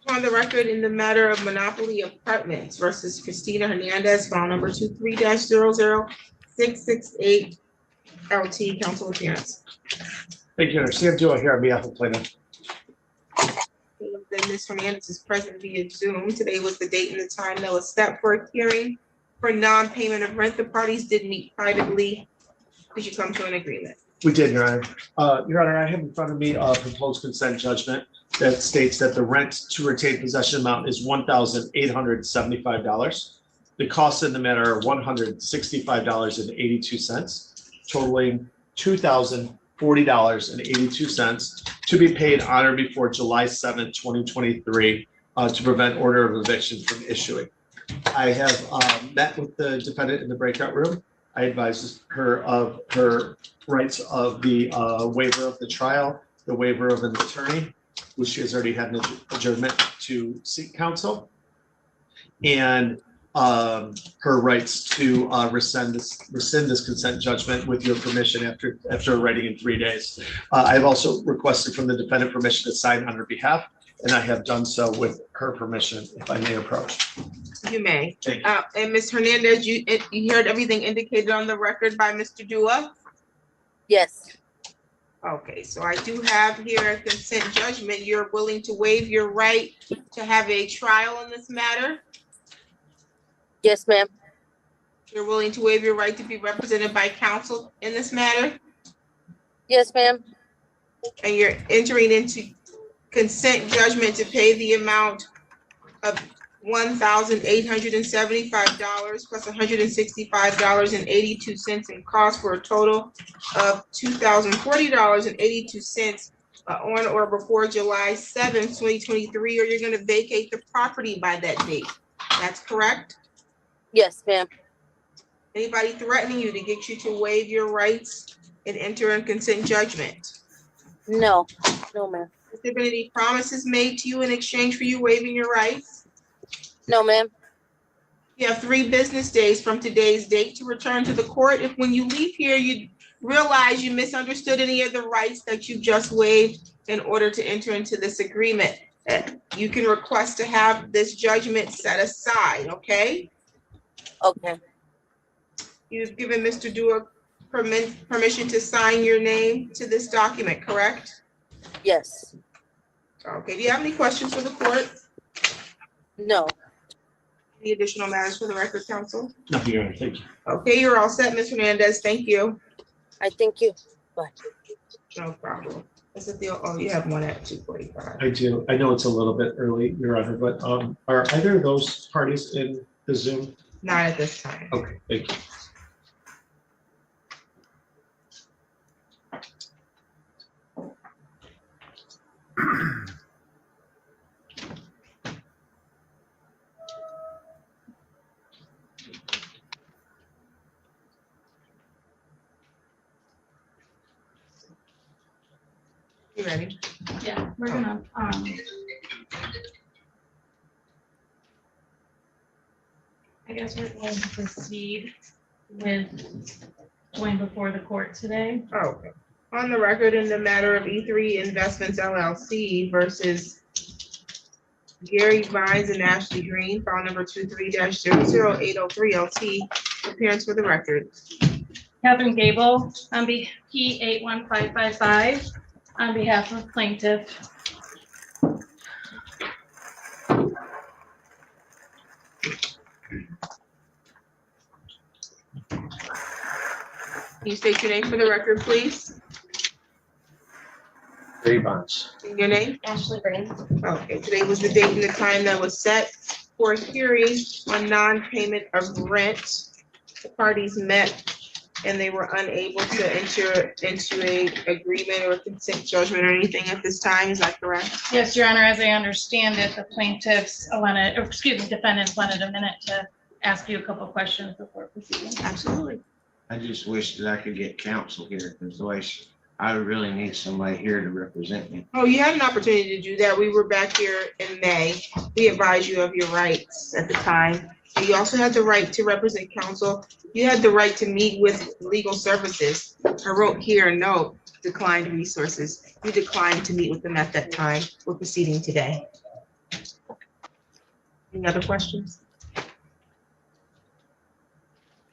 On the record in the matter of Monopoly Apartments versus Christina Hernandez, file number 23-00668, LT, council appearance. Thank you, Sam Dewar here on behalf of plaintiff. That Ms. Hernandez is present via Zoom. Today was the date and the time that was set for a hearing for non-payment of rent. The parties did meet privately. Did you come to an agreement? We did, Your Honor. Your Honor, I have in front of me a proposed consent judgment that states that the rent to retain possession amount is $1,875. The costs in the matter are $165.82, totaling $2,040.82 to be paid on or before July 7th, 2023, to prevent order of eviction from issuing. I have met with the defendant in the breakout room. I advised her of her rights of the waiver of the trial, the waiver of an attorney, which she has already had an adjournment to seek counsel, and her rights to rescind this consent judgment with your permission after writing in 3 days. I've also requested from the defendant permission to sign on her behalf, and I have done so with her permission, if I may approach. You may. Thank And Ms. Hernandez, you heard everything indicated on the record by Mr. Dua? Yes. Okay, so I do have here a consent judgment. You're willing to waive your right to have a trial in this matter? Yes, ma'am. You're willing to waive your right to be represented by counsel in this matter? Yes, ma'am. And you're entering into consent judgment to pay the amount of $1,875 plus $165.82 in cost, for a total of $2,040.82 on or before July 7th, 2023, or you're going to vacate the property by that date. That's correct? Yes, ma'am. Anybody threatening you to get you to waive your rights and enter in consent judgment? No, no, ma'am. Has there been any promises made to you in exchange for you waiving your rights? No, ma'am. You have 3 business days from today's date to return to the court. If when you leave here, you realize you misunderstood any of the rights that you just waived in order to enter into this agreement, you can request to have this judgment set aside, okay? Okay. You've given Mr. Dua permission to sign your name to this document, correct? Yes. Okay, do you have any questions for the court? No. Any additional matters for the record, counsel? No, Your Honor, thank you. Okay, you're all set, Ms. Hernandez. Thank you. I thank you. Bye. No problem. That's a deal. Oh, you have one at 2:45. I do. I know it's a little bit early, Your Honor, but are either of those parties in the Zoom? Not at this time. Okay, thank you. You ready? Yeah, we're gonna, I guess we're going to proceed with going before the court today. Oh, okay. On the record in the matter of E3 Investments LLC versus Gary Vines and Ashley Green, file number 23-00803 LT, appearance for the record. Catherine Gable, on P 81555, on behalf of plaintiff. Can you state your name for the record, please? Gary Vines. And your name? Ashley Green. Okay, today was the date and the time that was set for a hearing on non-payment of rent. The parties met and they were unable to enter into a agreement or a consent judgment or anything at this time. Is that correct? Yes, Your Honor, as I understand it, the plaintiffs wanted, or excuse me, defendants wanted a minute to ask you a couple questions before proceeding. Absolutely. I just wish that I could get counsel here, because I really need somebody here to represent me. Oh, you had an opportunity to do that. We were back here in May. We advised you of your rights at the time. And you also had the right to represent counsel. You had the right to meet with legal services. I wrote here a note, declined resources. You declined to meet with them at that time. We're proceeding today. Any other questions?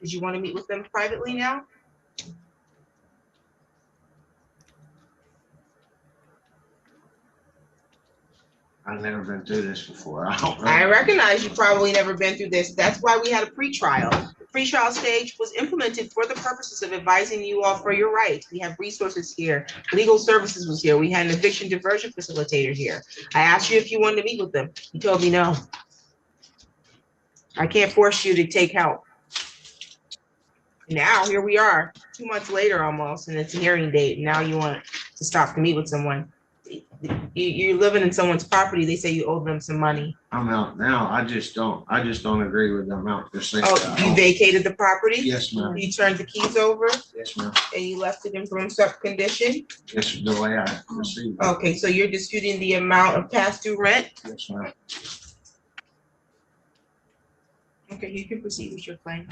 Did you want to meet with them privately now? I've never been through this before. I don't know. I recognize you probably never been through this. That's why we had a pretrial. The pretrial stage was implemented for the purposes of advising you all for your rights. We have resources here. Legal services was here. We had an eviction diversion facilitator here. I asked you if you wanted to meet with them. You told me no. I can't force you to take help. Now, here we are, 2 months later almost, and it's a hearing date. Now you want to stop to meet with someone. You're living in someone's property. They say you owe them some money. I'm out now. I just don't agree with the amount they're saying. Oh, you vacated the property? Yes, ma'am. You turned the keys over Yes, ma'am. and you left it in room sub condition? This is the way I received it. Okay, so you're disputing the amount of past due rent? Yes, ma'am. Okay, you can proceed with your claim.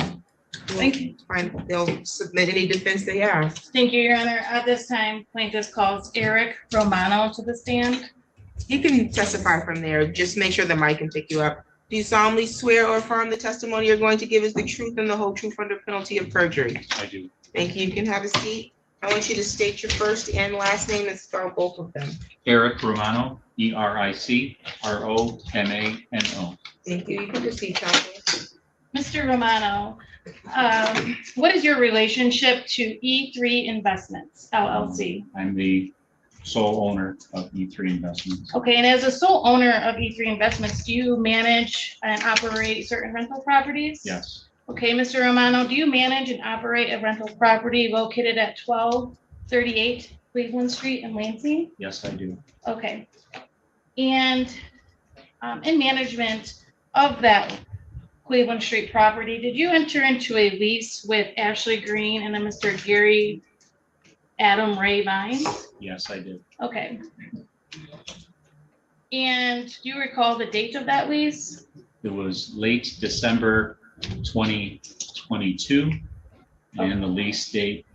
Thank you. Fine, they'll submit any defense they have. Thank you, Your Honor. At this time, plaintiff calls Eric Romano to the stand. You can testify from there. Just make sure the mic can pick you up. Do you solemnly swear or affirm the testimony you're going to give is the truth and the whole truth under penalty of perjury? I do. Thank you. You can have a seat. I want you to state your first and last name and spell both of them. Eric Romano, EricRomano. Thank you. You can proceed, counsel. Mr. Romano, what is your relationship to E3 Investments LLC? I'm the sole owner of E3 Investments. Okay, and as a sole owner of E3 Investments, do you manage and operate certain rental properties? Yes, Okay, Mr. Romano, do you manage and operate a rental property located at 1238 Cleveland Street in Lansing? yes, I do. Okay. And in management of that Cleveland Street property, did you enter into a lease with Ashley Green and then Mr. Gary Adam Ray Vines? Yes, I did. Okay. And do you recall the date of that lease? It was late December 2022, and the lease date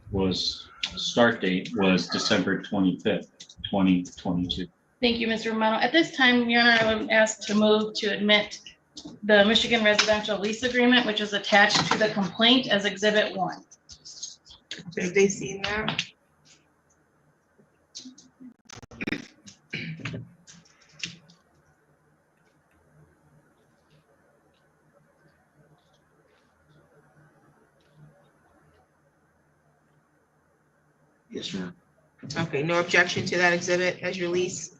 start date was December 25th, 2022. Thank you, Mr. Romano. At this time, Your Honor, I would ask to move to admit the Michigan Residential Lease Agreement, which is attached to the complaint as Exhibit 1. Have they seen that? Yes, ma'am. Okay, no objection to that exhibit as your lease?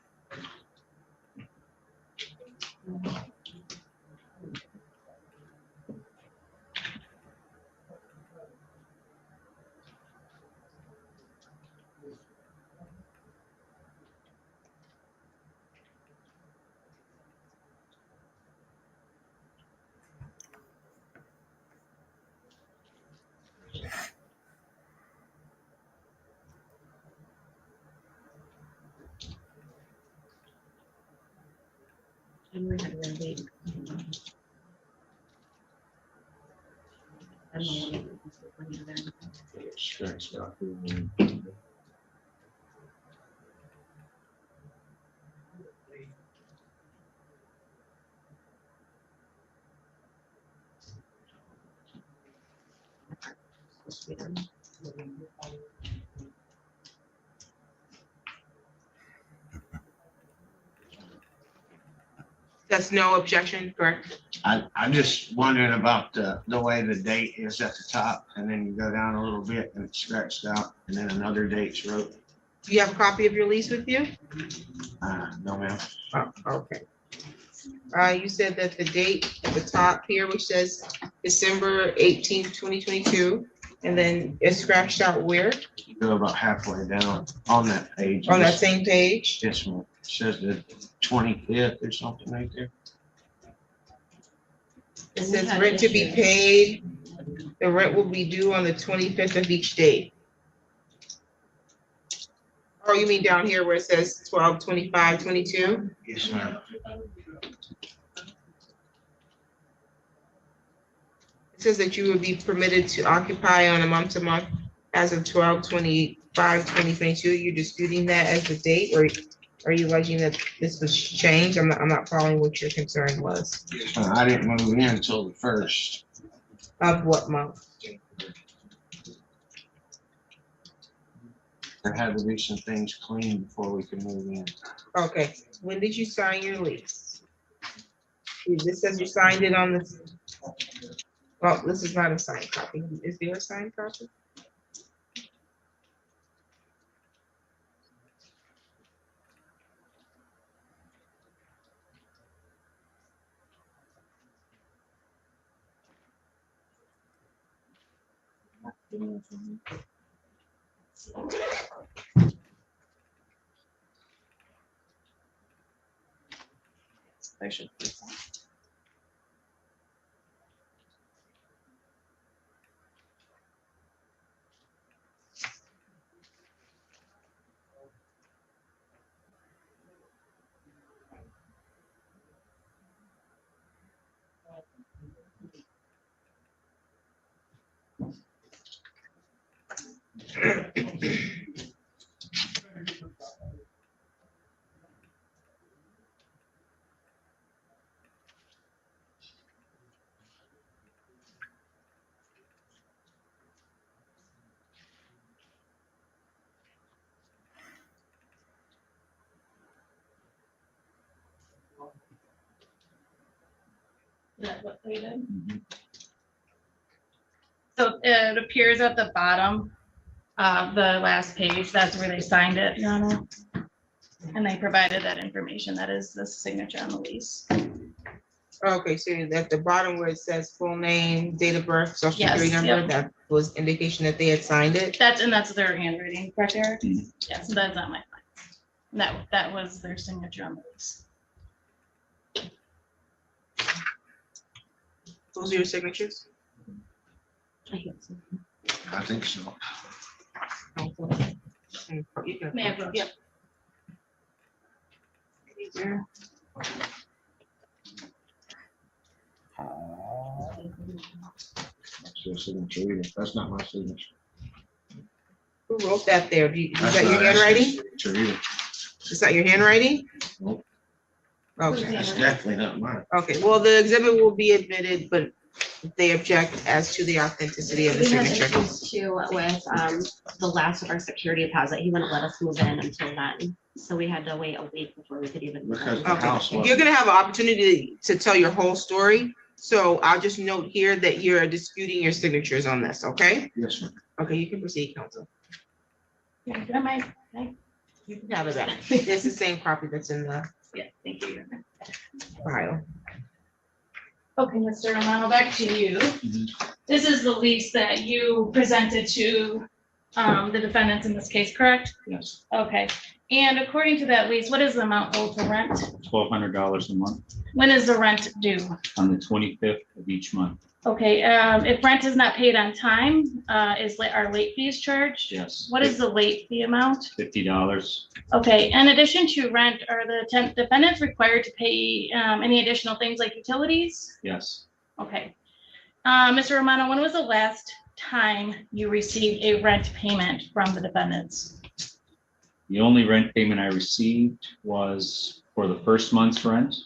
That's no objection, correct? I'm just wondering about the way the date is at the top, and then you go down a little bit and it's scratched out, and then another date's wrote. Do you have a copy of your lease with you? No, ma'am. Oh, okay. You said that the date at the top here, which says December 18th, 2022, and then it's scratched out where? You go about halfway down on that page. On that same page? Yes, ma'am. It says the 25th or something right there. It says rent to be paid. The rent will be due on the 25th of each date. Oh, you mean down here where it says 12/25/22? Yes, ma'am. It says that you would be permitted to occupy on a month-to-month as of 12/25/2022. You're disputing that as the date, or are you alleging that this was changed? I'm not following what your concern was. I didn't move in until the 1st. Of what month? There had to be some things cleaned before we could move in. Okay, when did you sign your lease? This says you signed it on this. Well, this is not a signed copy. Is there a signed copy? I should. Is that what they did? So it appears at the bottom of the last page, that's where they signed it, Your Honor. And they provided that information, that is the signature on the lease. Okay, so at the bottom where it says full name, date of birth, social Yes, security number, yep. that was indication that they had signed it? That's their handwriting, correct, Eric? Yes, that's not my file. That was their signature on the lease. Those are your signatures? I think so. May I approach? Yep. That's your signature either. That's not my signature. Who wrote that there? Is That's that your not actually handwriting? signature either. Is that your handwriting? Nope. Okay. That's definitely not mine. Okay, well, the exhibit will be admitted, but they object as to the authenticity of the We had signature. issues too with the last of our security deposit. He wouldn't let us move in until then. So we had to wait a week before we could even. move in. Okay, you're gonna have an opportunity to tell your whole story. So I'll just note here that you're disputing your signatures on this, okay? Yes, sir. Okay, you can proceed, counsel. Yeah, that might, okay. You can have it back. It's the same copy that's in the Yeah, thank you. file. Okay, Mr. Romano, back to you. This is the lease that you presented to the defendants in this case, correct? Yes, Okay, and according to that lease, what is the amount owed to rent? $1,200 a month When is the rent due? on the 25th of each month. Okay, if rent is not paid on time, are late fees charged? Yes. What is the late fee amount? $50. Okay, in addition to rent, are the defendants required to pay any additional things like utilities? Yes. Okay. Mr. Romano, when was the last time you received a rent payment from the defendants? The only rent payment I received was for the first month's rent.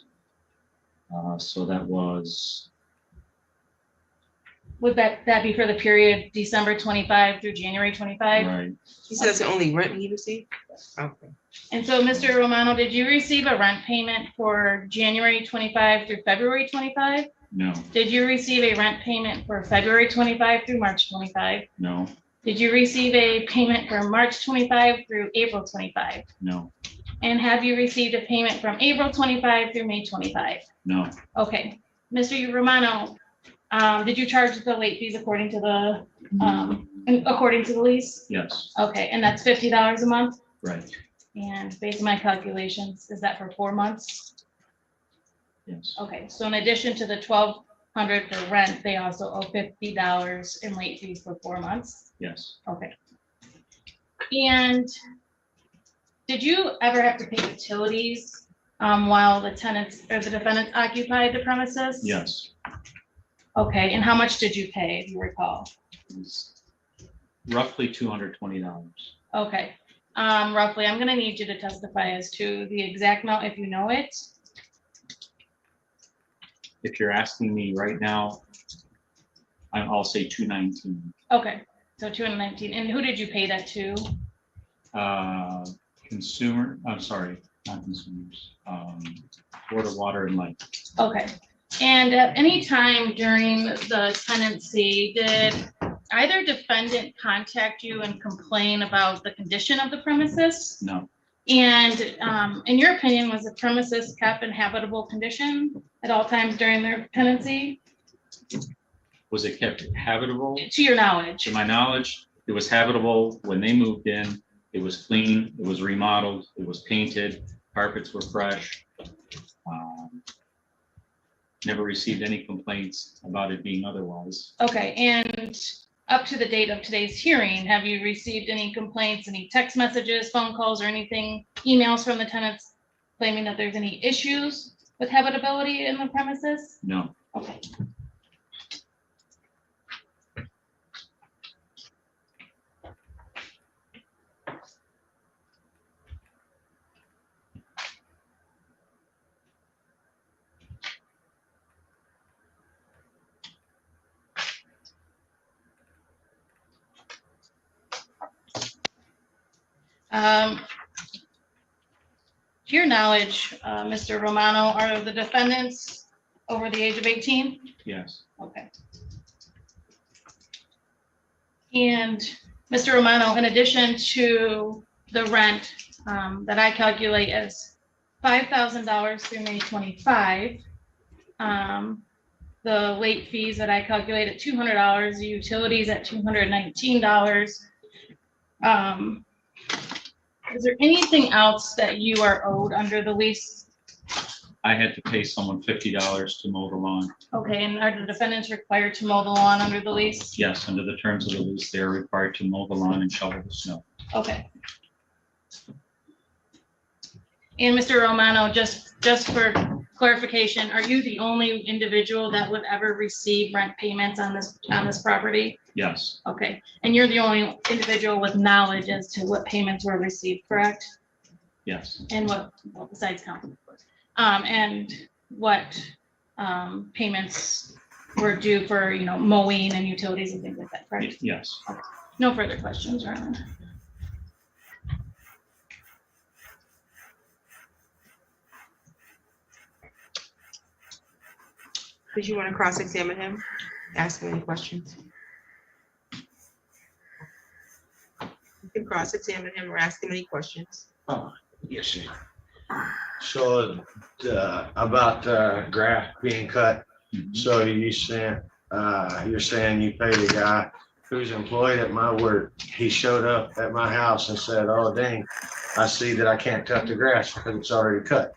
So that was, Would that be for the period December 25 through January 25? right, He says the only rent he received? Okay. And so, Mr. Romano, did you receive a rent payment for January 25 through February 25? no, Did you receive a rent payment for February 25 through March 25? no, Did you receive a payment from March 25 through April 25? no, And have you received a payment from April 25 through May 25? no, Okay, Mr. Romano, did you charge the late fees according to the lease? yes, Okay, and that's $50 a month? right, And based on my calculations, is that for 4 months? yes, Okay, so in addition to the $1,200 for rent, they also owe $50 in late fees for 4 months? yes, Okay. And did you ever have to pay utilities while the tenants or the defendants occupied the premises? yes. Okay, and how much did you pay, if you recall? It's roughly $220. Okay, roughly, I'm gonna need you to testify as to the exact amount if you know it. If you're asking me right now, I'll say 219. Okay, so 219, and who did you pay that to? Consumer, I'm sorry, not consumers, water and light. Okay. And at any time during the tenancy, did either defendant contact you and complain about the condition of the premises? No, And in your opinion, was the premises kept in habitable condition at all times during their tenancy? was it kept habitable? To your knowledge? To my knowledge, it was habitable when they moved in. It was clean, it was remodeled, it was painted, carpets were fresh. Never received any complaints about it being otherwise. Okay, and up to the date of today's hearing, have you received any complaints, any text messages, phone calls, or anything, emails from the tenants claiming that there's any issues with habitability in the premises? No. Okay. To your knowledge, Mr. Romano, are the defendants over the age of 18? Yes. Okay. And Mr. Romano, in addition to the rent that I calculate as $5,000 through May 25, the late fees that I calculate at $200, the utilities at $219, is there anything else that you are owed under the lease? I had to pay someone $50 to mow the lawn. Okay, and are the defendants required to mow the lawn under the lease? Yes, under the terms of the lease, they are required to mow the lawn and shovel the snow. Okay. And Mr. Romano, just for clarification, are you the only individual that would ever receive rent payments on this property? Yes. Okay, and you're the only individual with knowledge as to what payments were received, correct? Yes. And what, well, besides council, of course, and what payments were due for, mowing and utilities and things like that, correct? Yes. Okay. No further questions, Ryan. Did you want to cross-examine him? Ask him any questions? You can cross-examine him or ask him any questions. Oh, yes, sir. So, about grass being cut, so you're saying you paid a guy who's employed at my work. He showed up at my house and said, "Oh, dang, I see that I can't cut the grass because it's already cut."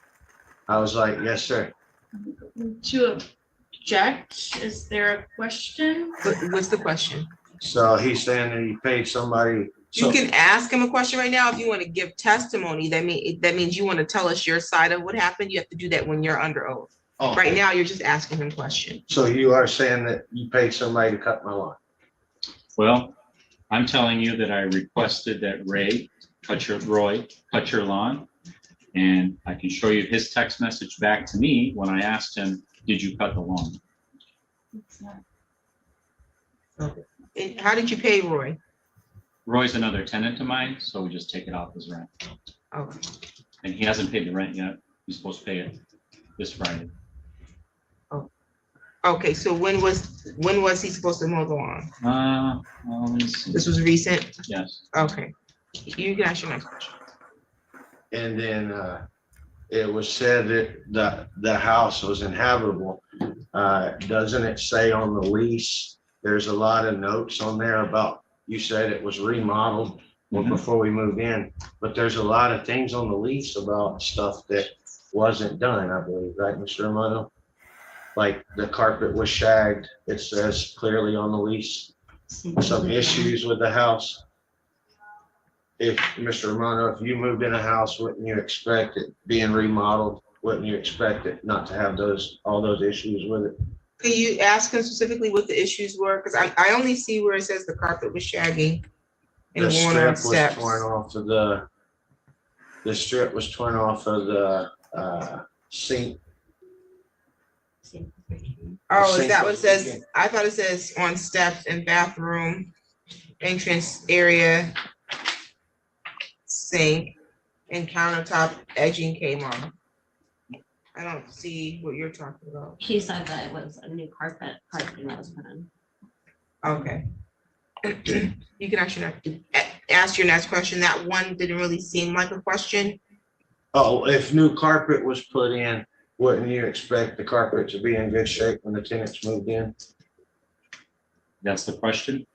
I was like, "Yes, sir." To object, is there a question? What's the question? So he's saying that he paid somebody. You can ask him a question right now if you want to give testimony. That means you want to tell us your side of what happened. You have to do that when you're under oath. Oh. Right now, you're just asking him questions. So you are saying that you paid somebody to cut my lawn? Well, I'm telling you that I requested that Roy cut your lawn. And I can show you his text message back to me when I asked him, "Did you cut the lawn?" Okay. And how did you pay Roy? Roy's another tenant of mine, so we just take it off his rent. Okay. And he hasn't paid the rent yet. He's supposed to pay it this Friday. Oh. Okay, so when was he supposed to mow the lawn? Well, let me see. This was recent? Yes. Okay. You can ask your next question. And then it was said that the house was inhabitable. Doesn't it say on the lease, there's a lot of notes on there about, you said it was remodeled before we moved in, but there's a lot of things on the lease about stuff that wasn't done, I believe, right, Mr. Romano? Like the carpet was shagged, it says clearly on the lease. Some issues with the house. If, Mr. Romano, if you moved in a house, wouldn't you expect it being remodeled? Wouldn't you expect it not to have all those issues with it? Can you ask him specifically what the issues were? Because I only see where it says the carpet was shaggy and The worn on strip was steps. torn off of the strip was torn off of the sink. Oh, is that what it says? I thought it says on steps and bathroom, entrance area, sink, and countertop edging came on. I don't see what you're talking about. She said that it was a new carpeting that was put in. Okay. You can ask your next question. That one didn't really seem like a question. Oh, if new carpet was put in, wouldn't you expect the carpet to be in good shape when the tenants moved in? That's the question.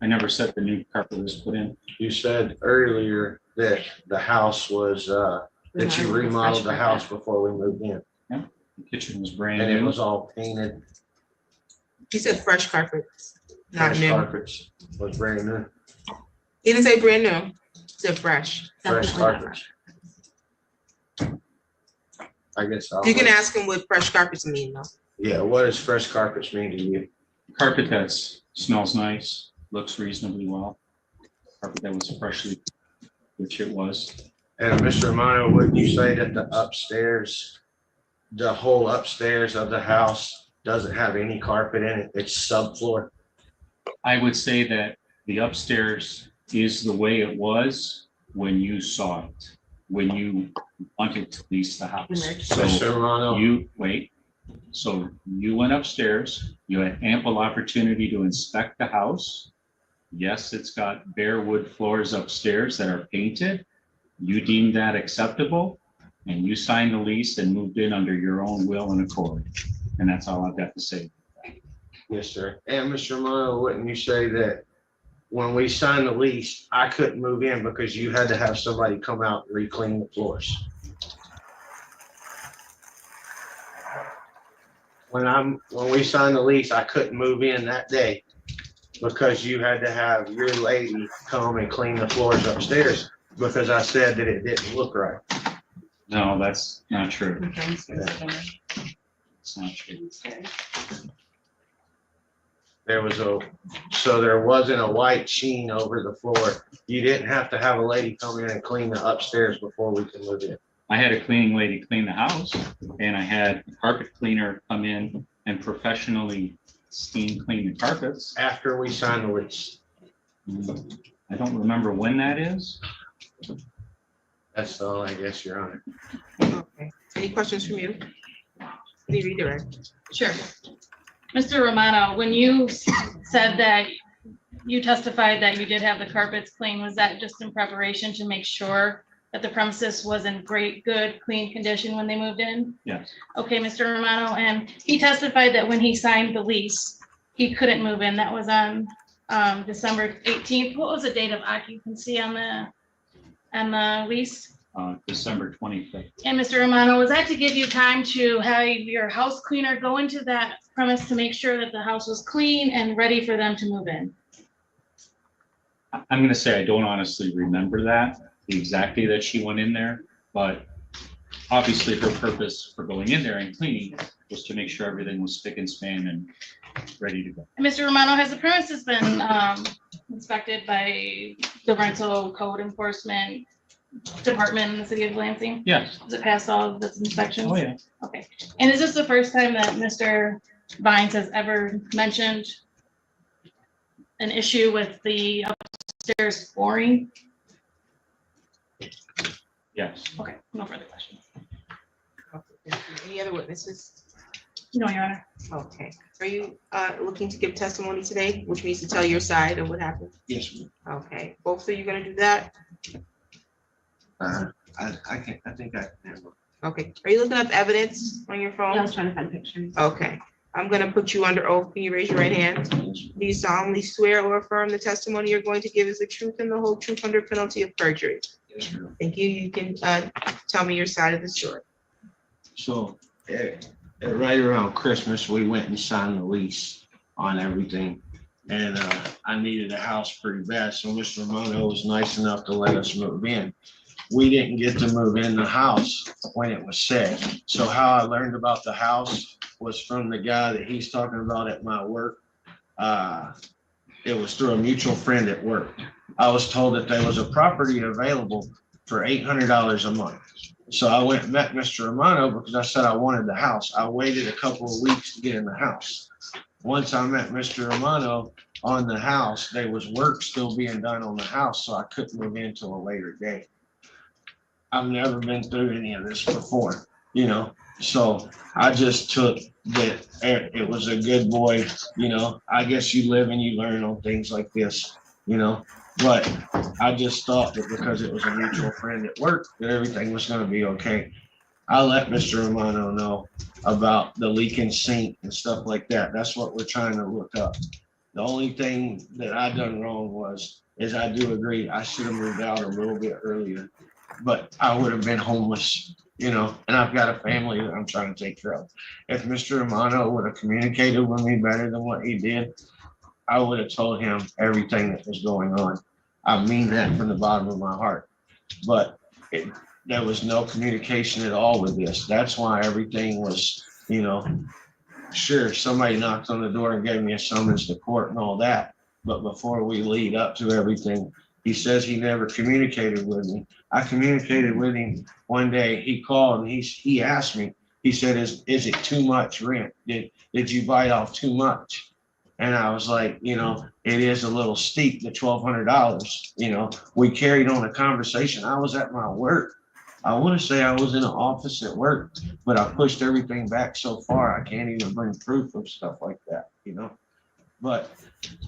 I never said the new carpet was put in. You said earlier that the house was, that you remodeled the house before we moved in. Yeah, the kitchen was brand And it new. was all painted. He said fresh carpets, not Fresh new. carpets was brand new. He didn't say brand new, he said fresh. Fresh carpets. I guess. You can ask him what fresh carpets mean though. Yeah, what does fresh carpets mean to you? Carpet that smells nice, looks reasonably well. Carpet that was freshly, which it was. And Mr. Romano, wouldn't you say that the upstairs, the whole upstairs of the house doesn't have any carpet in it? It's subfloor. I would say that the upstairs is the way it was when you saw it, when you wanted to lease the house. So Mr. Romano. So you went upstairs, you had ample opportunity to inspect the house. Yes, it's got bare wood floors upstairs that are painted. You deemed that acceptable, and you signed the lease and moved in under your own will and accord. And that's all I've got to say. Yes, sir. And Mr. Romano, wouldn't you say that when we signed the lease, I couldn't move in because you had to have somebody come out and re-clean the floors? When we signed the lease, I couldn't move in that day because you had to have your lady come and clean the floors upstairs because I said that it didn't look right. No, that's not true. It's not true. There wasn't a white sheen over the floor. You didn't have to have a lady come in and clean the upstairs before we could move in. I had a cleaning lady clean the house, and I had a carpet cleaner come in and professionally steam clean the carpets. After we signed the lease. I don't remember when that is. That's all, I guess, Your Honor. Okay. Any questions from you? Any redirect? Sure. Mr. Romano, when you said that you testified that you did have the carpets clean, was that just in preparation to make sure that the premises was in good, clean condition when they moved in? Yes. Okay, Mr. Romano, and he testified that when he signed the lease, he couldn't move in. That was on December 18th. What was the date of occupancy on the lease? December 25th. And Mr. Romano, was that to give you time to have your house cleaner go into that premise to make sure that the house was clean and ready for them to move in? I'm going to say I don't honestly remember that exactly that she went in there, but obviously her purpose for going in there and cleaning was to make sure everything was spick and span and ready to go. And Mr. Romano, has the premises been inspected by the rental code enforcement department in the city of Lansing? Yes. Has it passed all of its inspections? Oh, yeah. Okay. And is this the first time that Mr. Vines has ever mentioned an issue with the upstairs flooring? Yes. Okay, no further questions. Any other witnesses? No, Your Honor. Okay. Are you looking to give testimony today, which means to tell your side of what happened? Yes, ma'am. Okay. Both of you gonna do that? I think I can handle it. Okay. Are you looking up evidence on your phone? I was trying to find pictures. Okay. I'm gonna put you under oath. Can you raise your right hand? Do you solemnly swear or affirm the testimony you're going to give is the truth and the whole truth under penalty of perjury? Yes, ma'am. Thank you. You can tell me your side of the story. So, right around Christmas, we went and signed the lease on everything. And I needed a house pretty bad, so Mr. Romano was nice enough to let us move in. We didn't get to move in the house when it was set. So how I learned about the house was from the guy that he's talking about at my work. It was through a mutual friend at work. I was told that there was a property available for $800 a month. So I went and met Mr. Romano because I said I wanted the house. I waited a couple of weeks to get in the house. Once I met Mr. Romano on the house, there was work still being done on the house, so I couldn't move in till a later date. I've never been through any of this before, you know? So I just took that it was a good boy, you know? I guess you live and you learn on things like this, you know? But I just thought that because it was a mutual friend at work, that everything was gonna be okay. I let Mr. Romano know about the leaking sink and stuff like that. That's what we're trying to look up. The only thing that I done wrong is I do agree, I should have moved out a little bit earlier. But I would have been homeless, you know, and I've got a family that I'm trying to take care of. If Mr. Romano would have communicated with me better than what he did, I would have told him everything that was going on. I mean that from the bottom of my heart. But there was no communication at all with this. That's why everything was, you know, sure, somebody knocked on the door and gave me a summons to court and all that. But before we lead up to everything, he says he never communicated with me. I communicated with him one day. He called and he asked me, he said, is it too much rent? Did you bite off too much? And I was like, you know, it is a little steep, the $1,200, you know. We carried on a conversation. I was at my work. I want to say I was in an office at work, but I pushed everything back so far, I can't even bring proof of stuff like that, you know. But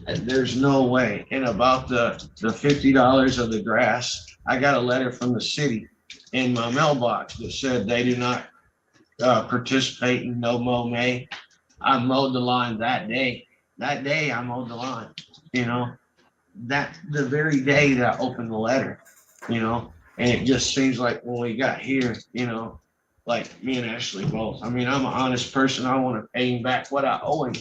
there's no way. And about the $50 of the grass, I got a letter from the city in my mailbox that said they do not participate in no mow May. I mowed the lawn that day. That day I mowed the lawn, you know, that the very day that I opened the letter, you know, and it just seems like when we got here, you know, like me and Ashley both. I mean, I'm an honest person. I want to pay him back what I owe him.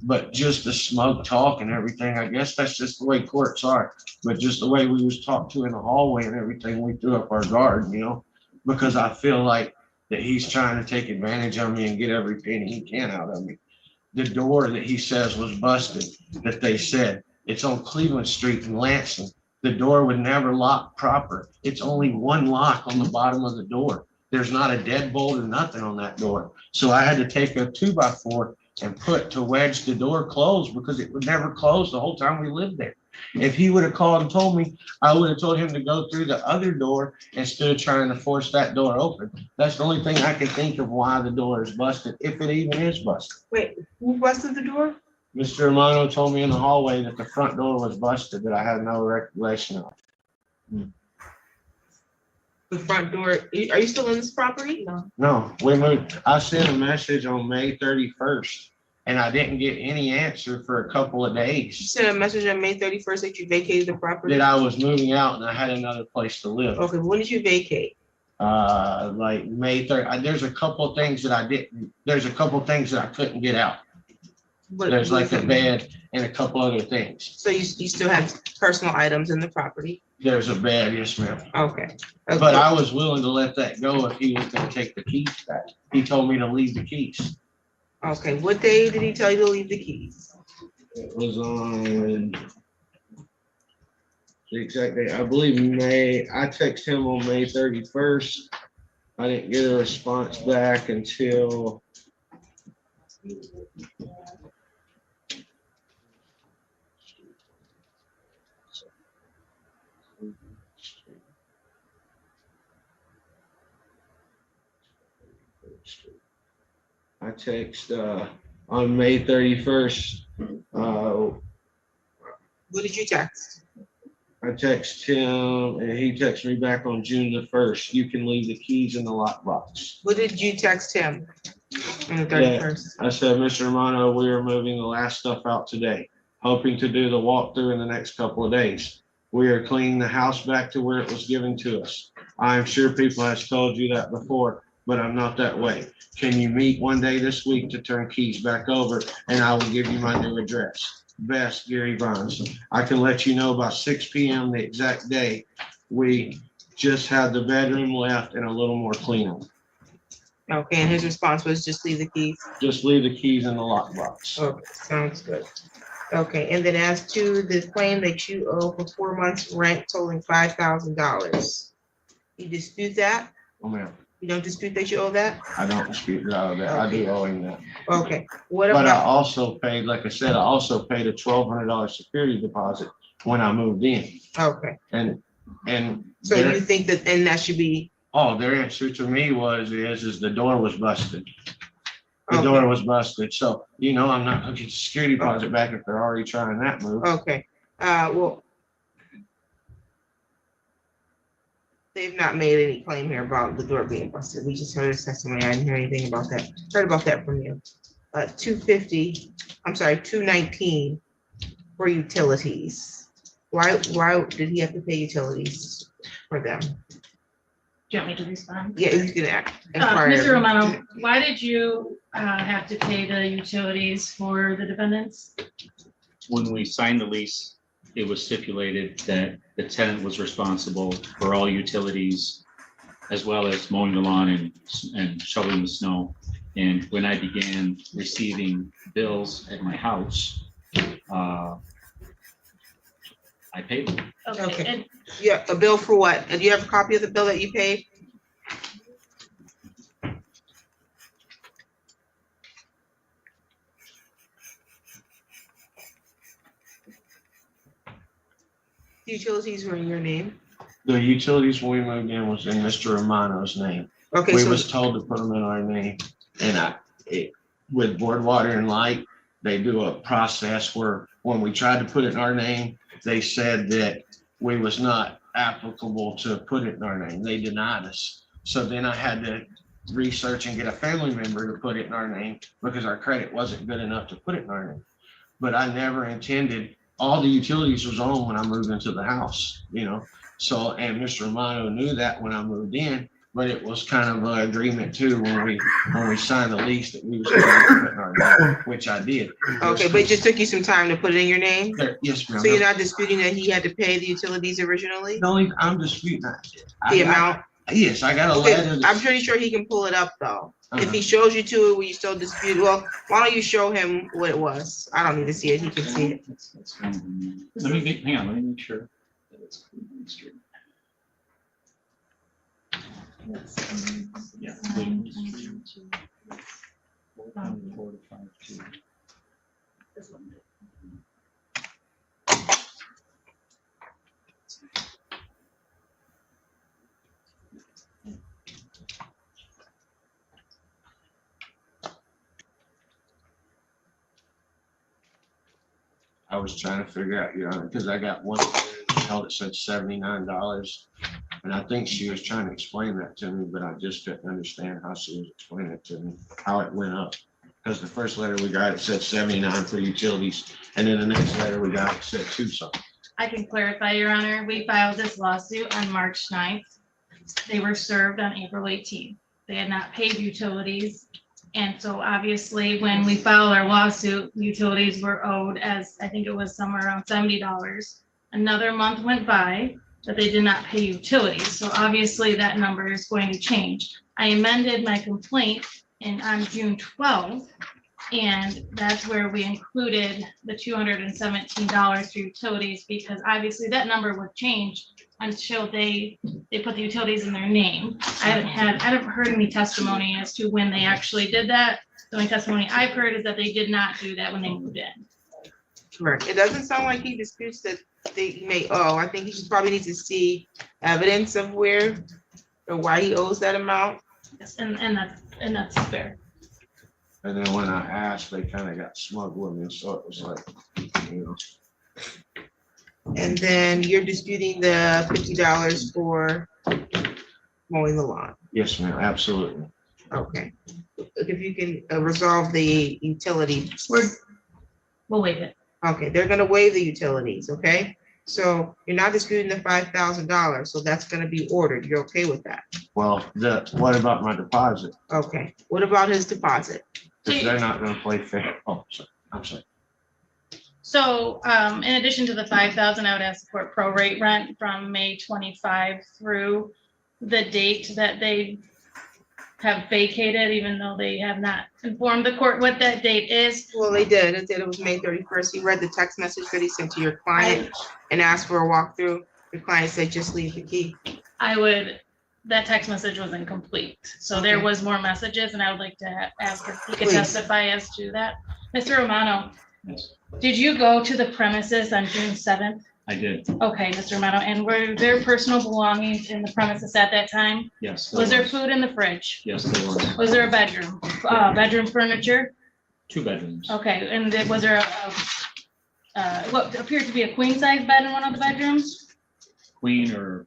But just the smoke talk and everything, I guess that's just the way courts are. But just the way we was talked to in the hallway and everything, we threw up our guard, you know, because I feel like that he's trying to take advantage of me and get every penny he can out of me. The door that he says was busted, that they said, it's on Cleveland Street in Lansing. The door would never lock proper. It's only one lock on the bottom of the door. There's not a deadbolt or nothing on that door. So I had to take a 2x4 and put to wedge the door closed because it would never close the whole time we lived there. If he would have called and told me, I would have told him to go through the other door instead of trying to force that door open. That's the only thing I can think of why the door is busted, if it even is busted. Wait, who busted the door? Mr. Romano told me in the hallway that the front door was busted, that I had no recollection of. The front door, are you still in this property? No. No, we moved. I sent a message on May 31st and I didn't get any answer for a couple of You days. sent a message on May 31st that you vacated the property? That I was moving out and I had another place to live. Okay, when did you vacate? Like May 3rd. There's a couple of things that I didn't, there's a couple of things that I couldn't get out. There's like a bed and a couple other things. So you still have personal items in the property? There's a bed, yes, ma'am. Okay. But I was willing to let that go if he was gonna take the keys back. He told me to leave the keys. Okay, what day did he tell you to leave the keys? It was on the exact day, I believe May, I texted him on May 31st. I didn't get a response back until I text on May 31st. What did you text? I text him and he texted me back on June the 1st. You can leave the keys in the lockbox. What did you text him on the 31st? I said, Mr. Romano, we are moving the last stuff out today, hoping to do the walkthrough in the next couple of days. We are cleaning the house back to where it was given to us. I am sure people have told you that before, but I'm not that way. Can you meet one day this week to turn keys back over and I will give you my new address? Best, Gary Bonds. I can let you know about 6 p.m. the exact day. We just had the bedroom left and a little more cleanup. Okay, and his response was just leave the keys? Just leave the keys in the lockbox. Okay, sounds good. Okay, and then as to the claim that you owe for 4 months rent totaling $5,000, you dispute that? Oh, ma'am. You don't dispute that you owe that? I don't dispute that. I do owe him that. Okay, what But I about, also paid, like I said, I also paid a $1,200 security deposit when I moved in. okay, And so you think that, and that should be Oh, their answer to me is the door was busted. The door was busted, so, you know, I'm not gonna get the security deposit back if they're already trying that move. Okay, well. They've not made any claim here about the door being busted. We just heard a testimony. I didn't hear anything about that. Heard about that from you. 219 for utilities. Why did he have to pay utilities for them? Do you want me to respond? Yeah, he's gonna Mr. Romano, why did you have to pay the utilities for the defendants? When we signed the lease, it was stipulated that the tenant was responsible for all utilities as well as mowing the lawn and shoveling the snow. And when I began receiving bills at my house, I paid them. Okay. And Yeah, a bill for what? And do you have a copy of the bill that you paid? The utilities were in your name? The utilities when we moved in was in Mr. Romano's name. Okay, We so was told to put them in our name, and with Board Water and Light, they do a process where when we tried to put it in our name, they said that we was not applicable to put it in our name. They denied us. So then I had to research and get a family member to put it in our name because our credit wasn't good enough to put it in our name. But I never intended, all the utilities was on when I moved into the house, you know? So, and Mr. Romano knew that when I moved in, but it was kind of an agreement too, when we signed the lease that we was going to put in our name, which I did. okay, but it just took you some time to put it in your name? Yes, ma'am. So you're not disputing that he had to pay the utilities originally? No, I'm disputing that. The amount? Yes, I got a Okay, letter. I'm pretty sure he can pull it up though. If Uh-huh. he shows you to it, will you still dispute? Well, why don't you show him what it was? I don't need to see it. He can see it. Let me hang on, let me make sure that it's clean straight. Yeah. 4.4 to 5.2. I was trying to figure out, you know, because I got one held that said $79. And I think she was trying to explain that to me, but I just didn't understand how she was explaining it to me, how it went up. Because the first letter we got, it said 79 for utilities. And then the next letter we got, it said 2 something. I can clarify, Your Honor. We filed this lawsuit on March 9th. They were served on April 18th. They had not paid utilities. And so obviously, when we filed our lawsuit, utilities were owed as, I think it was somewhere around $70. Another month went by that they did not pay utilities. So obviously that number is going to change. I amended my complaint on June 12th, and that's where we included the $217 for utilities, because obviously that number would change until they put the utilities in their name. I haven't heard any testimony as to when they actually did that. The only testimony I've heard is that they did not do that when they moved in. Correct. It doesn't sound like he disputes that they may owe. I think he just probably needs to see evidence of where or why he owes that amount. Yes, and that's fair. And then when I asked, they kind of got smug with me, so it was like, you know. And then you're disputing the $50 for mowing the lawn. Yes, ma'am, absolutely. Okay. If you can resolve the utility. We'll waive it. Okay, they're gonna waive the utilities, okay? So you're not disputing the $5,000, so that's gonna be ordered. You're okay with that? Well, what about my deposit? Okay, what about his deposit? Because they're not gonna play fair. Oh, sorry, I'm sorry. So in addition to the $5,000, I would ask for prorate rent from May 25 through the date that they have vacated, even though they have not informed the court what that date is. Well, they did. It said it was May 31st. He read the text message that he sent to your client and asked for a walkthrough. The client said, just leave the key. That text message was incomplete. So there was more messages, and I would like to ask if he could testify as to that. Mr. Romano, Yes. did you go to the premises on June 7th? I did, Okay, Mr. Romano, and were there personal belongings in the premises at that time? yes. Was there food in the fridge? Yes, there was. Was there a bedroom, bedroom furniture? 2 bedrooms. Okay, and was there what appeared to be a queen size bed in one of the bedrooms? Queen or,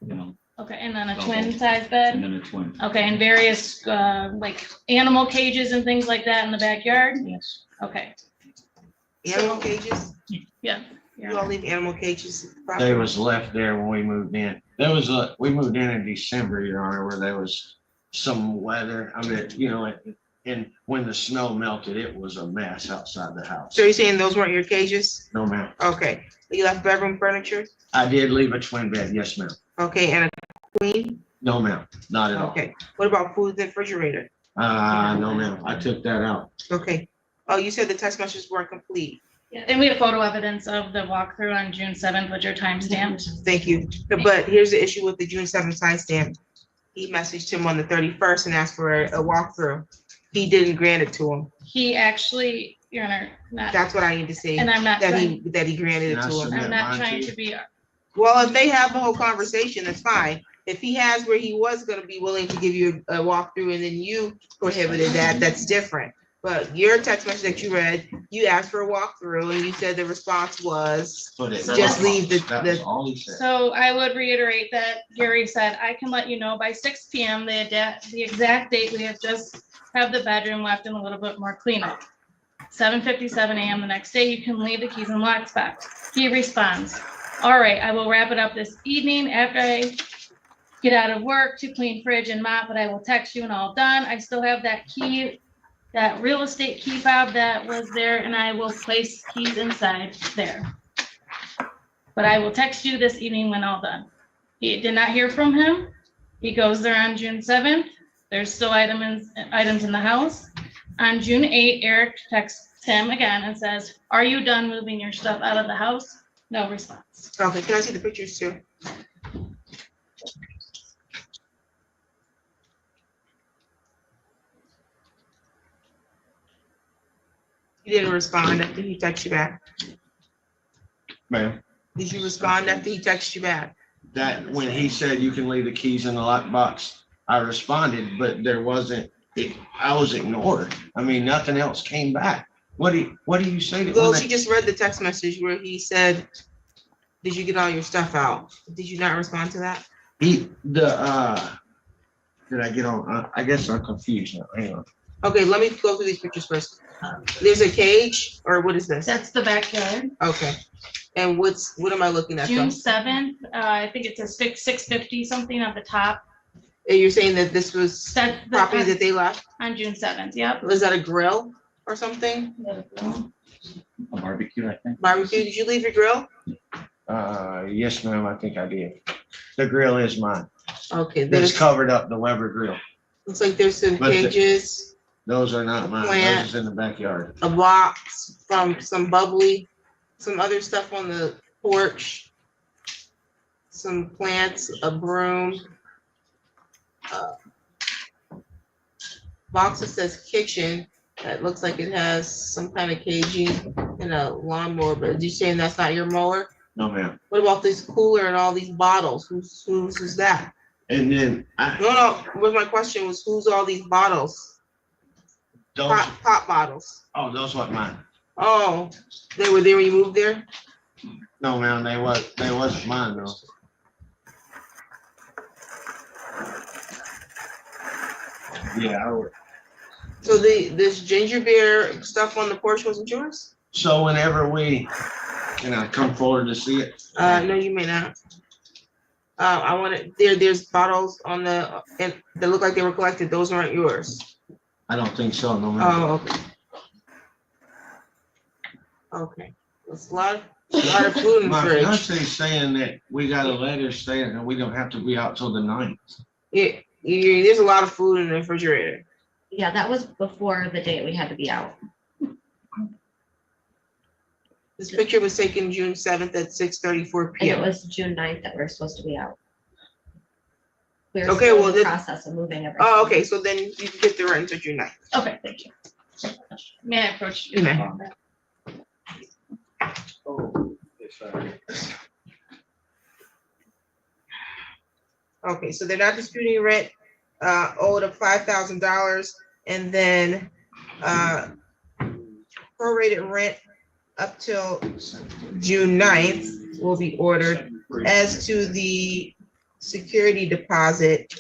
you know, Okay, and then a Double. twin size and bed? then a twin. Okay, and various, like animal cages and things like that in the backyard? Yes. Okay, Animal cages? yeah. You all leave animal cages? They was left there when we moved in. There was we moved in December, Your Honor, where there was some weather. I mean, you know, and when the snow melted, it was a mess outside the house. So you're saying those weren't your cages? No, ma'am. Okay, you left bedroom furniture? I did leave a twin bed. Yes, ma'am. Okay, and a queen? No, ma'am. Not at all. Okay, what about food in the refrigerator? No, ma'am. I took that out. Okay, oh, you said the text messages weren't complete. Yeah, and we have photo evidence of the walkthrough on June 7th, which are timestamped. Thank you. But here's the issue with the June 7th timestamp. He messaged him on the 31st and asked for a walkthrough. He didn't grant it to him. He actually, Your Honor, not, That's what I need to see. and I'm not That trying, he granted it to him. I'm not trying to be, Well, if they have the whole conversation, that's fine. If he has where he was gonna be willing to give you a walkthrough and then you prohibited that, that's different. But your text message that you read, you asked for a walkthrough and you said the response was just leave the. All he said. so I would reiterate that Gary said, I can let you know by 6 PM, the exact date. We have just have the bedroom left and a little bit more cleanup. 7:57 AM the next day, you can leave the keys in the lockbox. He responds, all right, I will wrap it up this evening after I get out of work to clean fridge and mop, but I will text you when all done. I still have that key, that real estate key fob that was there, and I will place keys inside there. But I will text you this evening when all done. He did not hear from him. He goes there on June 7th. There's still items in the house. On June 8th, Eric texts him again and says, are you done moving your stuff out of the house? No response. Okay, can I see the pictures too? You didn't respond after he texted you back. Ma'am, Did you respond after he texted you back? that when he said you can leave the keys in the lockbox, I responded, but there wasn't, I was ignored. I mean, nothing else came back. What do you say to? Well, she just read the text message where he said, did you get all your stuff out? Did you not respond to that? Did I get on? I guess I'm confused now. Hang on. Okay, let me go through these pictures first. There's a cage, or what is this? That's the backyard. Okay. And what am I looking at? June though? 7th, I think it says 650 something at the top. And you're saying that this was That's the- property that they left? On June 7th, yep. Was that a grill or something? A barbecue, I think. Barbecue, did you leave your grill? Yes, ma'am, I think I did. The grill is mine. Okay, It's there's, covered up, the Weber grill. looks like there's some But the- cages, Those are not mine. Plant. Those is in the backyard. a box from some bubbly, some other stuff on the porch, some plants, a broom. Box that says kitchen, that looks like it has some kind of caging and a lawnmower, but you saying that's not your mower? No, ma'am. What about this cooler and all these bottles? Who's that? And then No, what my question was, who's all these bottles? those, Pop bottles. oh, those weren't mine. Oh, they were there when you moved there? No, ma'am, they wasn't mine though. Yeah, I would. So this ginger beer stuff on the porch wasn't yours? So whenever can I come forward to see it? No, you may not. I want to, there's bottles on and that look like they were collected. Those aren't yours. I don't think so, no, ma'am. Oh, okay. Okay. There's a lot of food in the My fridge. fiance's saying that we got a letter saying that we don't have to be out till the 9th. There's a lot of food in the refrigerator. Yeah, that was before the date we had to be out. This picture was taken June 7th at 6:34 And it PM. was June 9th that we are supposed to be out. We were Okay, still well, in the this- process of moving everything. Oh, okay, so then you can get the rent until June 9th. Okay, thank you. May I approach you? You may. Oh, if Okay, so they're not disputing rent, owed of $5,000, and then, prorated rent up till June 9th will be ordered. As to the security deposit,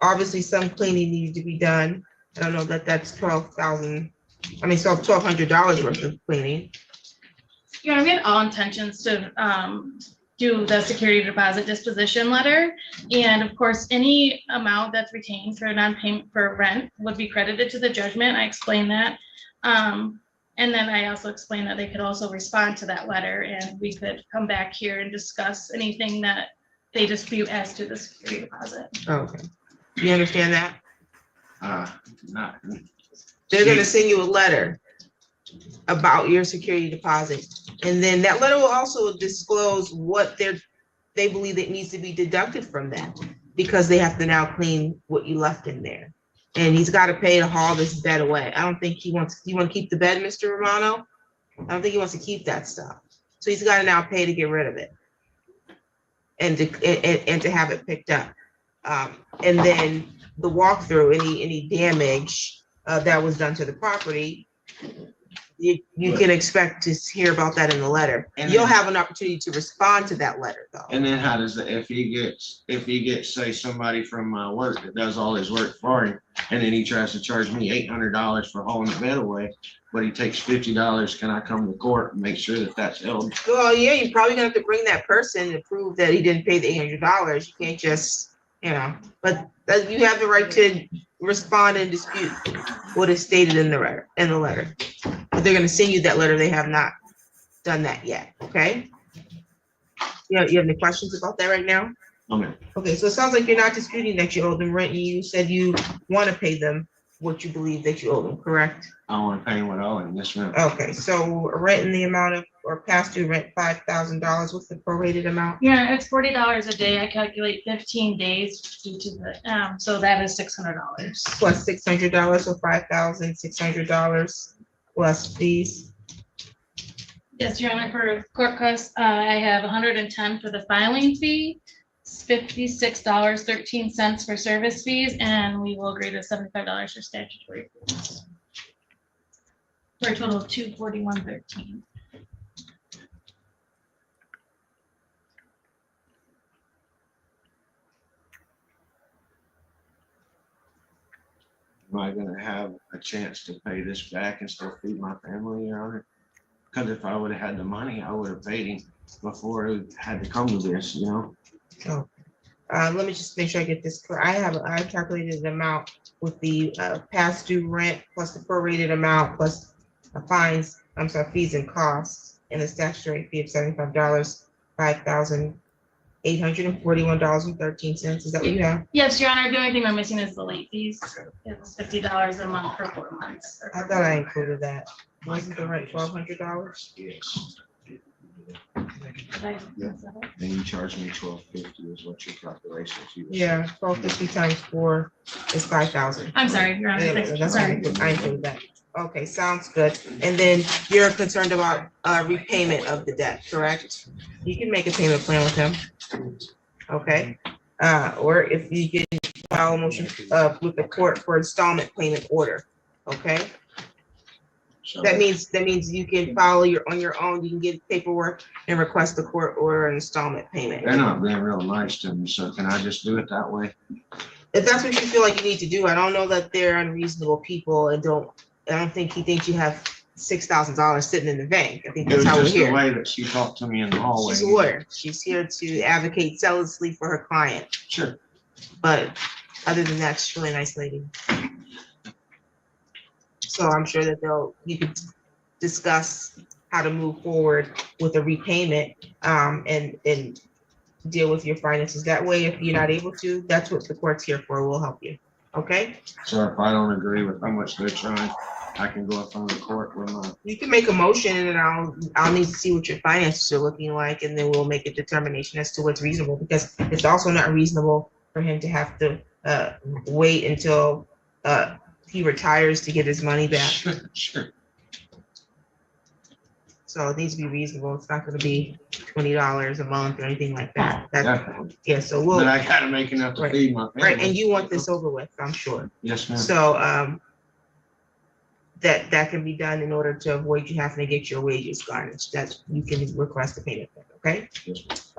obviously some cleaning needed to be done. I don't know that that's $1,200 worth of cleaning. Yeah, we had all intentions to do the security deposit disposition letter. And of course, any amount that's retained for non-payment for rent would be credited to the judgment. I explained that. And then I also explained that they could also respond to that letter and we could come back here and discuss anything that they dispute as to the security deposit. Okay. You understand that? Not. They're gonna send you a letter about your security deposit. And then that letter will also disclose what they believe that needs to be deducted from that, because they have to now clean what you left in there. And he's got to pay to haul this bed away. I don't think you want to keep the bed, Mr. Romano? I don't think he wants to keep that stuff. So he's got to now pay to get rid of it. And to have it picked up. And then the walkthrough, any damage that was done to the property, you can expect to hear about that in the letter. And You'll then- have an opportunity to respond to that letter, though. And then how does, if he gets, say, somebody from work that does all his work for him, and then he tries to charge me $800 for hauling the bed away, but he takes $50, can I come to court and make sure that that's held? Well, yeah, you're probably gonna have to bring that person to prove that he didn't pay the $800. You can't just, but you have the right to respond and dispute what is stated in the letter. But they're gonna send you that letter. They have not done that yet, okay? You have any questions about that right now? Okay, so it sounds like you're not disputing that you owe them rent. You said you want to pay them what you believe that you owe them, correct? I want to pay what I owe him, yes, ma'am. Okay, so rent in the amount of, or past due rent, $5,000. What's the prorated amount? Yeah, it's $40 a day. I calculate 15 days due to the, so that is $600. Plus $600, so $5,600 plus fees. Yes, Your Honor, for court costs, I have 110 for the filing fee, $56.13 for service fees, and we will agree to $75 for statutory fees. For a total of $241.13. Am I gonna have a chance to pay this back and still feed my family, Your Honor? Because if I would have had the money, I would have paid him before it had to come to this, Oh, let me just make sure I get this correct. I calculated the amount with the past due rent plus the prorated amount plus fees and costs, and the statutory fee of $75, $5,841.13. Is that what you have? Yes, Your Honor, the only thing we're missing is the late fees. It's $50 a month for 4 months. I thought I included that. Wasn't the rent $1,200? Yes. Right. And you charge me $1,250 is what your calculations. Yeah, $1,250 times 4 is 5,000. I'm sorry, Your Honor. Yeah, that's Sorry. right. I included that. Okay, sounds good. And then you're concerned about repayment of the debt, correct? You can make a payment plan with him. Okay, or if you can file a motion with the court for installment payment order, okay? That means you can file on your own, you can get paperwork and request the court order an installment payment. They're not being real nice to me, so can I just do it that way? If that's what you feel like you need to do, I don't know that they're unreasonable people and I don't think he thinks you have $6,000 sitting in the bank. I think It that's was how we're just the here. way that she talked to me in the hallway. She's a lawyer. She's here to advocate zealously for her client. Sure. But other than that, she's a really nice lady. So I'm sure that you could discuss how to move forward with a repayment and deal with your finances that way. If you're not able to, that's what the court's here for. We'll help you. Okay? So if I don't agree with how much they're trying, I can go up on the court with my. You can make a motion and I'll need to see what your finances are looking like, and then we'll make a determination as to what's reasonable, because it's also not reasonable for him to have to wait until he retires to get his money back. Sure. So it needs to be reasonable. It's not gonna be $20 a month or anything like that. Definitely. Yeah, so But we'll, I gotta make enough to Right. feed my right, and family. you want this over with, I'm sure. Yes, ma'am. So, that can be done in order to avoid you having to get your wages garnished. That you can request a payment, okay?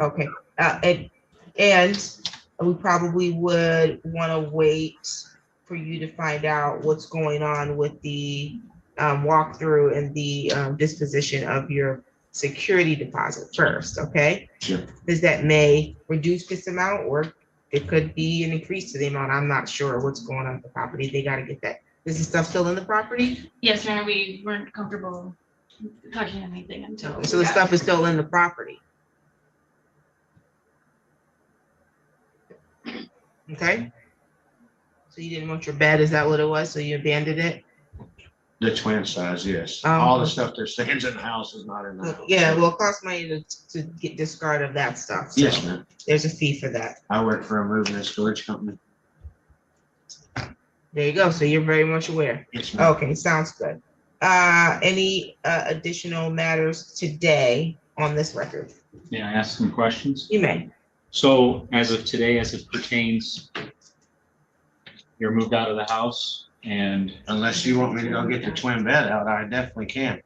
Okay, and we probably would wanna wait for you to find out what's going on with the walkthrough and the disposition of your security deposit first, okay? Sure. Because that may reduce this amount, or it could be an increase to the amount. I'm not sure what's going on with the property. They gotta get that. Is the stuff still in the property? Yes, Your Honor, we weren't comfortable touching anything until. So the stuff is still in the property. Okay? So you didn't want your bed, is that what it was? So you abandoned it? The twin size, yes. Oh. All the stuff that stands in the house is not in the house. Yeah, well, it costs money to get discard of that stuff. So Yes, ma'am. there's a fee for that. I work for a moving and storage company. There you go. So you're very much aware. Yes, ma'am. Okay, sounds good. Any additional matters today on this record? May I ask some questions? You may. So as of today, as it pertains, you're moved out of the house and Unless you want me to go get the twin bed out, I definitely can.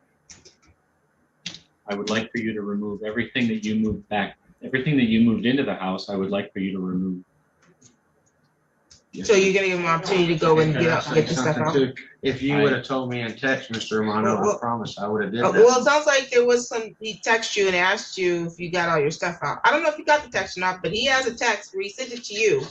I would like for you to remove everything that you moved back, everything that you moved into the house, I would like for you to remove. So you're gonna give them an opportunity to go and Can I get say the stuff something out? too? If you would have told me in text, Mr. Romano, I promise I would have did that. Well, it sounds like there was he texted you and asked you if you got all your stuff out. I don't know if you got the text or not, but he has a text where he sent it to you.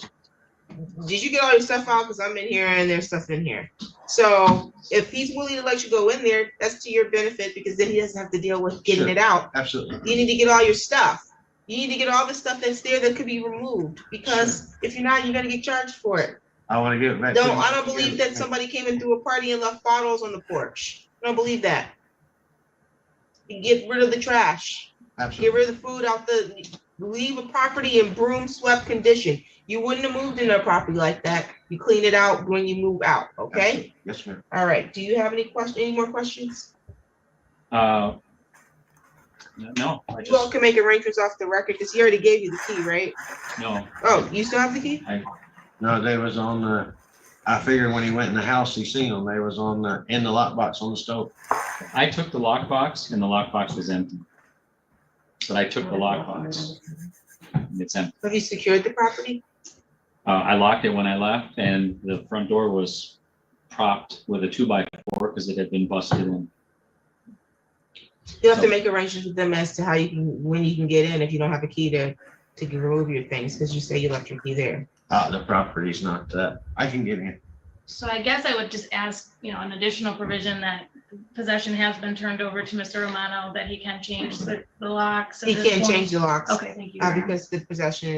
Did you get all your stuff out? Because I'm in here and there's stuff in here. So if he's willing to let you go in there, that's to your benefit, because then he doesn't have to deal with getting Sure. it out. Absolutely. You need to get all your stuff. You need to get all the stuff that's there that could be removed, because if you're not, you're gonna get charged for it. I want to give it back. to you. I don't believe that somebody came and threw a party and left bottles on the porch. I don't believe that. Get rid of the trash. Absolutely. Get rid of the food leave a property in broom swept condition. You wouldn't have moved in a property like that. You clean it out when you move out, okay? Yes, ma'am. All right, do you have any more questions? No, I You all just, can make arrangements off the record, because he already gave you the key, right? no, Oh, you still have the key? No, they was on the, I figured when he went in the house, he seen them. They was on in the lockbox on the stove. I took the lockbox and the lockbox was empty. But I took the lockbox. It's empty. Have you secured the property? I locked it when I left and the front door was propped with a 2x4 because it had been busted in. You'll have to make arrangements with them as to when you can get in if you don't have a key to remove your things, because you say you left your key there. The property's not that. I can get in. So I guess I would just ask, an additional provision that possession has been turned over to Mr. Romano, that he can change the locks. He can't change the locks. Okay, thank you. Because the possession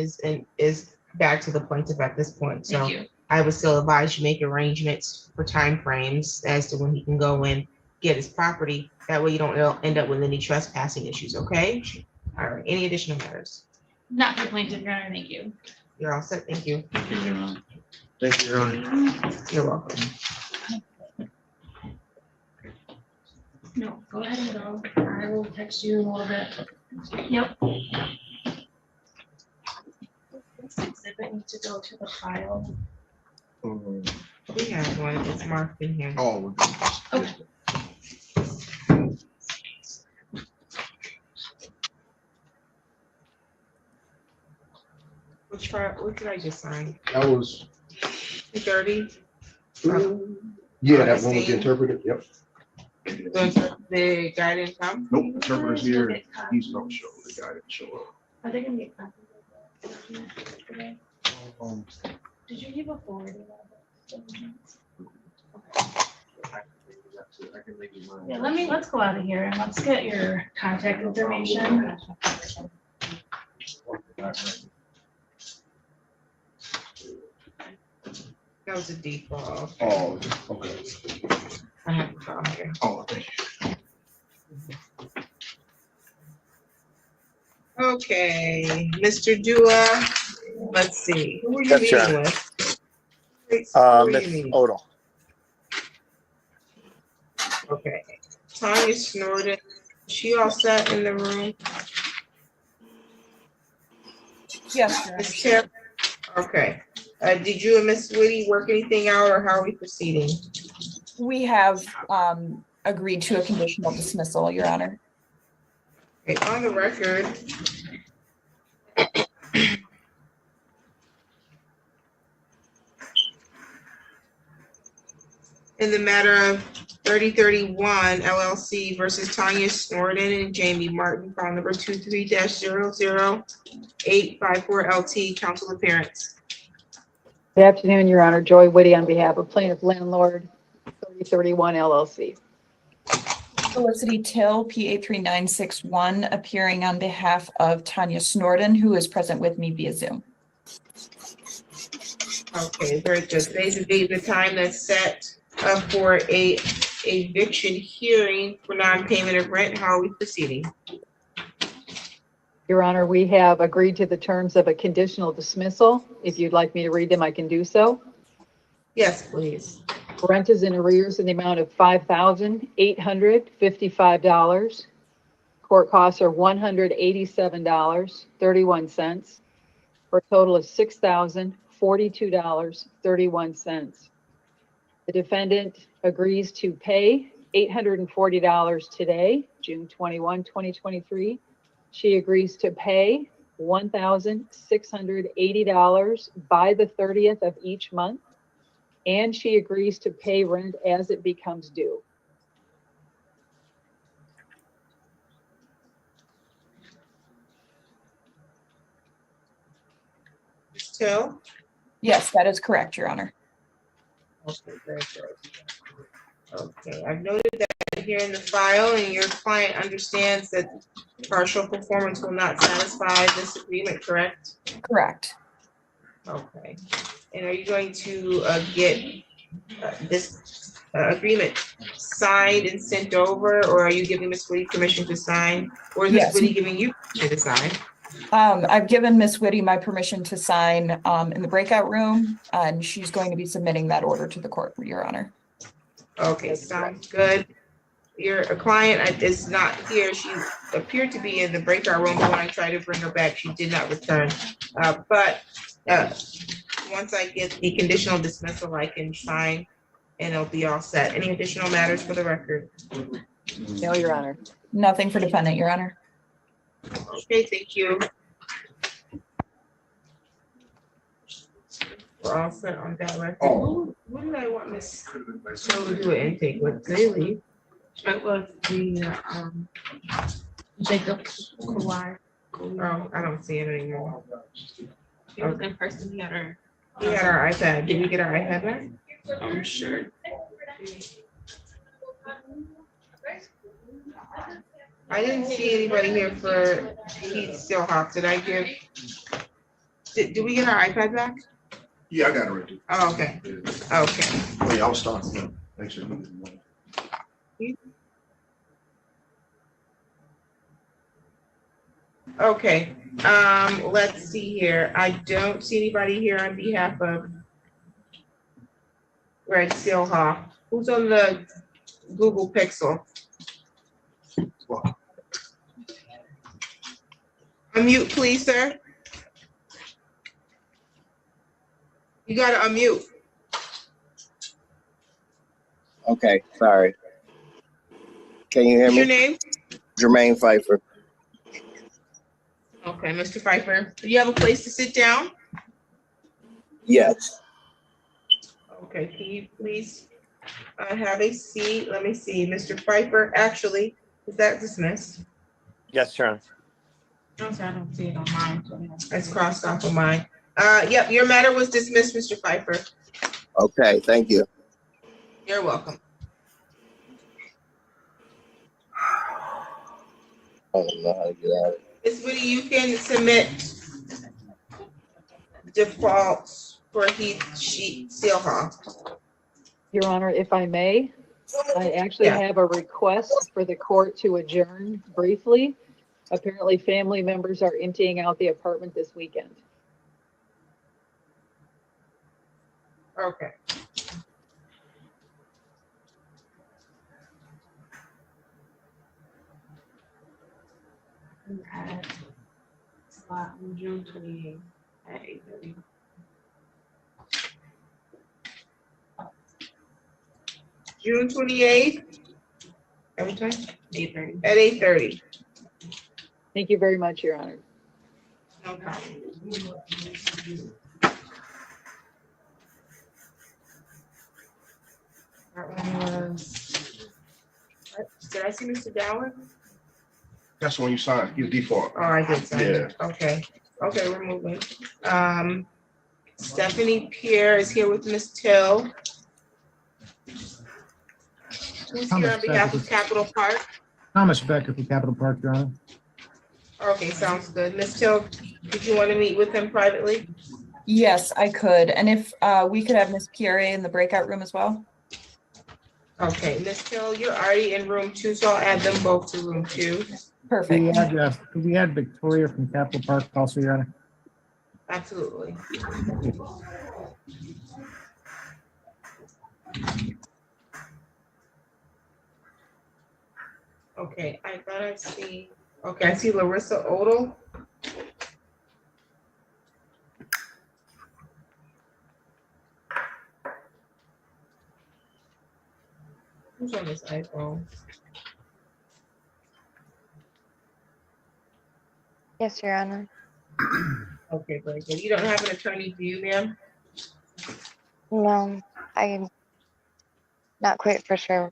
is back to the plaintiff at this point, so. Thank you. I would still advise you make arrangements for timeframes as to when he can go and get his property. That way you don't end up with any trespassing issues, okay? All right, any additional matters? Not for plaintiff, Your Honor, thank you. You're all set, thank you. Thank you, Your Honor. Thank you, Your Honor. You're welcome. No, go ahead and go. I will text you in a little bit. Yep. This exhibit needs to go to the file. We have one, it's marked in here. Oh. Okay. What did I just sign? That was, 230? yeah, that one was interpreted, yep. The guy didn't come? Nope, interpreter's here. He's not show. The guy didn't show up. Are they gonna get copies today? Did you give a forward? Yeah, let's go out of here and let's get your contact information. That was a default. Oh, okay. I have to call here. Oh, thank you. Okay, Mr. Dua, let's see, who were you Yes, meeting Sharon. with? Who were you Miss meeting? Odell. Okay, Tanya Snorden, She all set in the room? Yes, Your Honor. Ms. Chair? Okay. Did you and Ms. Whitty work anything out, or how are we proceeding? We have agreed to a conditional dismissal, Your Honor. Okay, on the record. In the matter of 3031 LLC versus Tanya Snorden and Jamie Martin, file number 23-00854 LT, council appearance. Good afternoon, Your Honor. Joy Whitty on behalf of plaintiff landlord 3031 LLC. Felicity Till, PA 3961, appearing on behalf of Tanya Snorden, who is present with me via Zoom. Okay, very good. Today's the date, the time that's set for a eviction hearing for non-payment of rent. How are we proceeding? Your Honor, we have agreed to the terms of a conditional dismissal. If you'd like me to read them, I can do so. Yes, please. Rent is in arrears in the amount of $5,855. Court costs are $187.31 for a total of $6,042.31. The defendant agrees to pay $840 today, June 21, 2023. She agrees to pay $1,680 by the 30th of each month, and she agrees to pay rent as it becomes due. Ms. Till? Yes, that is correct, Your Honor. Okay, very good. Okay, I've noted that here in the file, and your client understands that partial performance will not satisfy this agreement, correct? Correct. Okay, and are you going to get this agreement signed and sent over, or are you giving Ms. Whitty permission to sign? Or is Ms. Yes. Whitty giving you permission to sign? I've given Ms. Whitty my permission to sign in the breakout room, and she's going to be submitting that order to the court, Your Honor. Okay, sounds good. Your client is not here. She appeared to be in the breakout room, but when I tried to bring her back, she did not return. But once I get the conditional dismissal, I can sign and it'll be all set. Any additional matters for the record? No, Your Honor. Nothing for defendant, Your Honor. Okay, thank you. We're all set on that record. Oh. What did I want Ms. Cho to do an intake with? Daily? It was the Jacob Kawhi. Oh, I don't see it anymore. He was in person. He had our iPad. Did we get our iPad back? I'm sure. I didn't see anybody here for Heath Stillhoff. Did I give? Did we get our iPad back? Yeah, I got it right. Oh, okay. Okay. Oh, yeah, I'll start. Yeah, thanks. Okay, let's see here. I don't see anybody here on behalf of Red Stillhoff. Who's on the Google Pixel? Unmute, please, sir. You gotta unmute. Okay, sorry. Can you hear What's me? your name? Jermaine Pfeiffer. Okay, Mr. Pfeiffer, do you have a place to sit down? Yes. Okay, can you please have a seat? Let me see, Mr. Pfeiffer, actually, is that dismissed? Yes, Your Honor. No, sir, I don't see it on mine. It's crossed off of mine. Yep, your matter was dismissed, Mr. Pfeiffer. Okay, thank you. You're welcome. I don't know how to get out of it. Ms. Whitty, you can submit defaults for Heath Stillhoff. Your Honor, if I may, I actually have a request for the court to adjourn briefly. Apparently, family members are emptying out the apartment this weekend. Okay. At slot on June 28th at 8:30. June 28th. Every time? 8:30. At 8:30. Thank you very much, Your Honor. No problem. Did I see Mr. Dallin? That's the one you signed, your default. Oh, I did sign Yeah. it. Okay, we're moving. Stephanie Pierre is here with Ms. Till. Who's here on behalf of Capitol Park? Thomas Becker from Capitol Park, Your Honor. Okay, sounds good. Ms. Till, did you want to meet with him privately? Yes, I could. And if we could have Ms. Pierre in the breakout room as well? Okay, Ms. Till, you're already in room 2, so I'll add them both to room 2. Perfect. We had Victoria from Capitol Park also, Your Honor. Absolutely. Okay, I thought I see, okay, I see Larissa Odell. Who's on this iPhone? Yes, Your Honor. Okay, very good. You don't have an attorney, do you, ma'am? No, I'm not quite for sure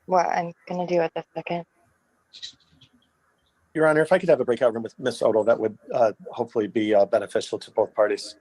what I'm gonna do at this second. Your Honor, if I could have a breakout room with Ms. Odell, that would hopefully be beneficial to both parties.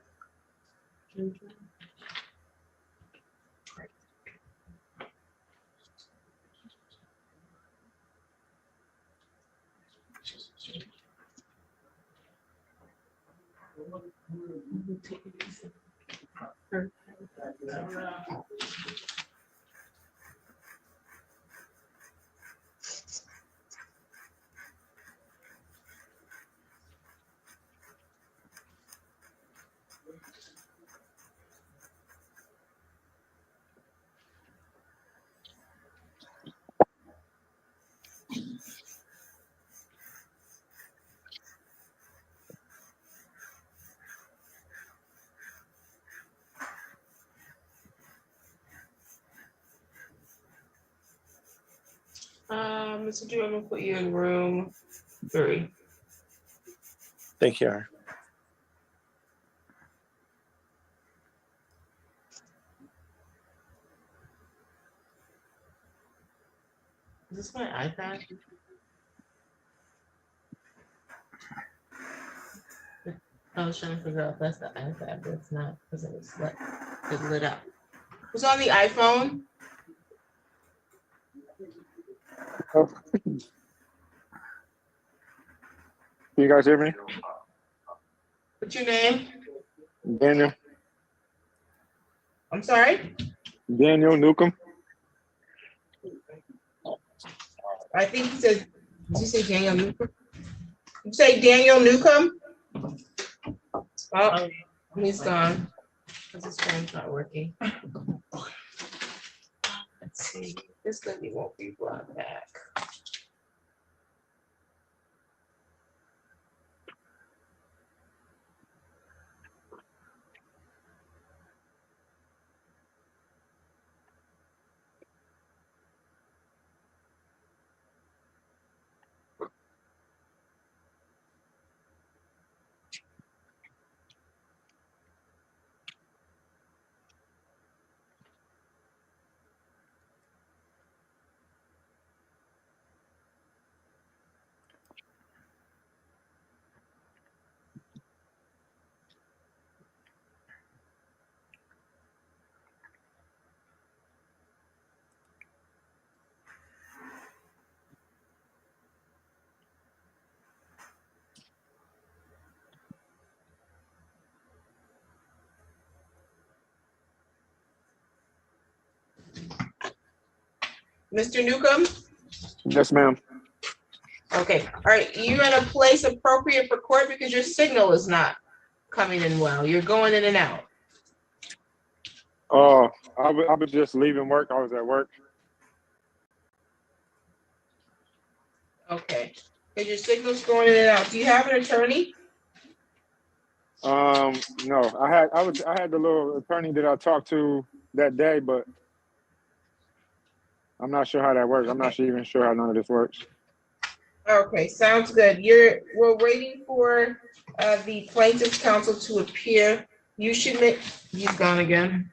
Mr. Drew, I'm gonna put you in room 3. Thank you, Your Honor. Is this my iPad? I was trying to figure out if that's the iPad, but it's not because it was lit up. Who's on the iPhone? Oh. Can you guys hear me? What's your name? Daniel. I'm sorry? Daniel Newcomb. I think he said, did you say Daniel Newcomb? Did you say Daniel Newcomb? Oh, he's gone. Because his phone's not working. Let's see. This lady won't be brought back. Mr. Newcomb? Yes, ma'am. Okay, all right, you're in a place appropriate for court because your signal is not coming in well. You're going in and out. I was just leaving work. I was at work. Okay, is your signal's going in and out? Do you have an attorney? No, I had the little attorney that I talked to that day, but I'm not sure how that works. I'm not even sure how none of this works. Okay, sounds good. We're waiting for the plaintiff's counsel to appear. You should make, he's gone again.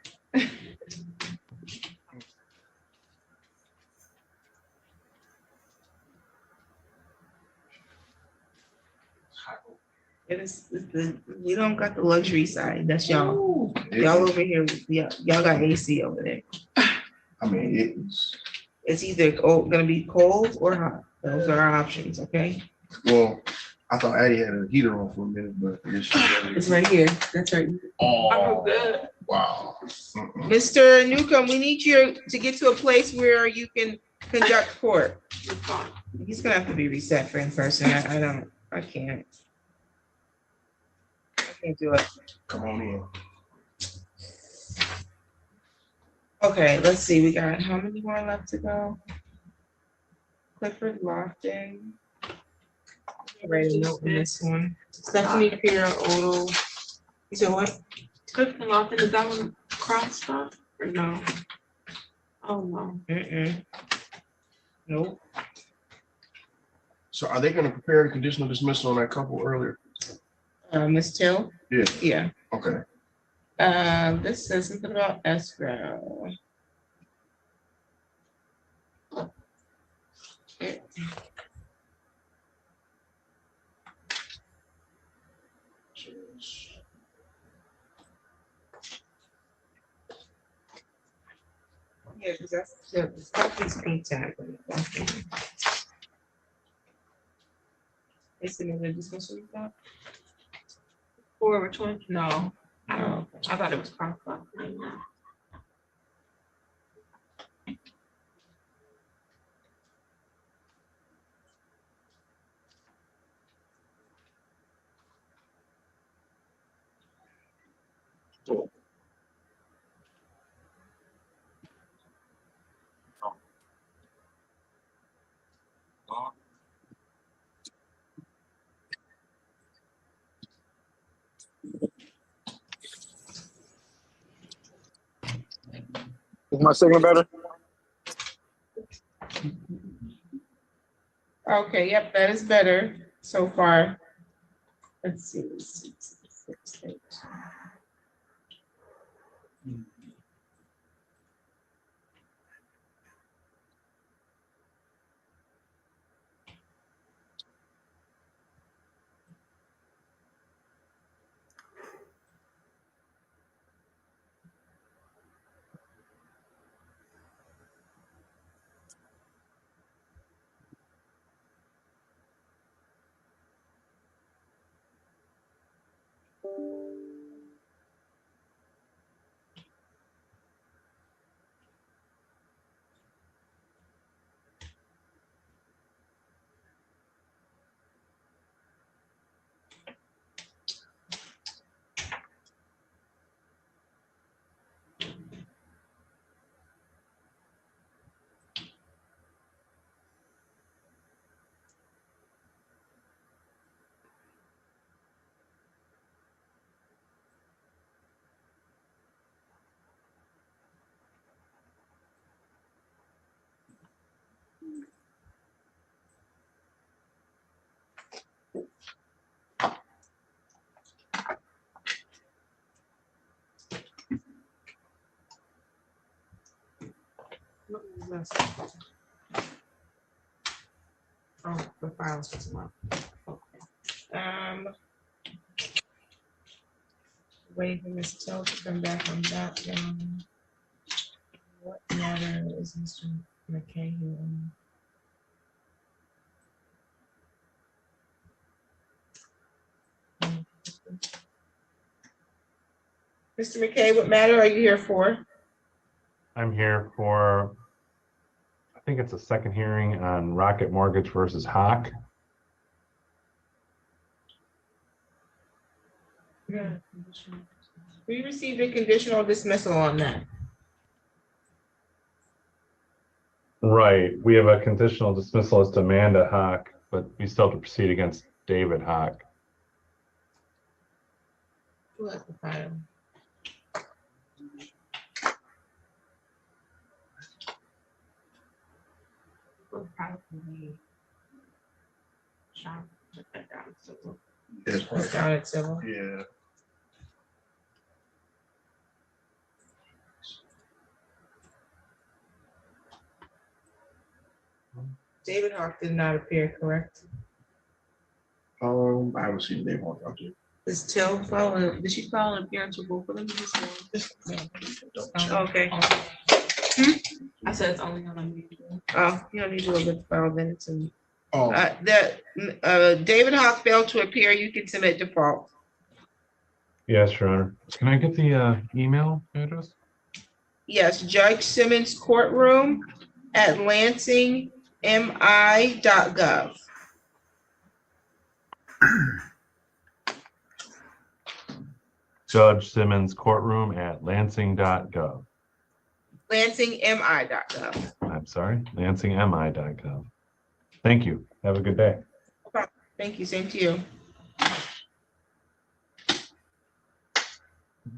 We don't got the luxury side. That's y'all. Y'all over here, y'all got AC over there. I mean, It's either gonna be cold or hot. Those are our options, okay? well, I thought Addie had a heater on for a minute, but It's right here. That's right. Oh, good. wow. Mr. Newcomb, we need you to get to a place where you can conduct court. He's gonna have to be reset for in person. I can't do it. Come on in. Okay, let's see. We got how many more left to go? Clifford Lofton. Write a note in this one. Stephanie Pierre Odell. You said what? Clifford Lofton, is that one crossed off or no? Oh no. Nope. So are they gonna prepare the conditional dismissal on that couple earlier? Ms. Till? Yeah. Yeah. Okay. This says something about escrow. Yeah, because that's the pink tag. It's another dismissal you got? For which one? No. I thought it was crossed off. Is my signal better? Okay, yep, that is better so far. Let's see. 6, 8. What was this? Oh, the files for tomorrow. Okay. Wait for Ms. Till to come back on that one. What matter is Mr. McKay on? Mr. McKay, what matter are you here for? I'm here for, I think it's a second hearing on Rocket Mortgage versus Hawk. Yeah. We received a conditional dismissal on that. Right, we have a conditional dismissal as to Amanda Hawk, but we still have to proceed against David Hawk. Who has the file? We'll probably shop, put that down, so we'll put it down at civil. Yeah. David Hawk did not appear, correct? I haven't seen the name on out yet. Is Till following, did she follow an appearance with both of them? Okay. I said it's only on me. Oh, you don't need to look at the file, then it's in. Oh. David Hawk failed to appear, you can submit default. Yes, Your Honor. Can I get the email address? Yes, Judge Simmons Courtroom at lansingmi.gov. Judge Simmons Courtroom at lansing.gov. lansingmi.gov. I'm sorry, lansingmi.gov. Thank you. Have a good day. Okay. Thank you, same to you.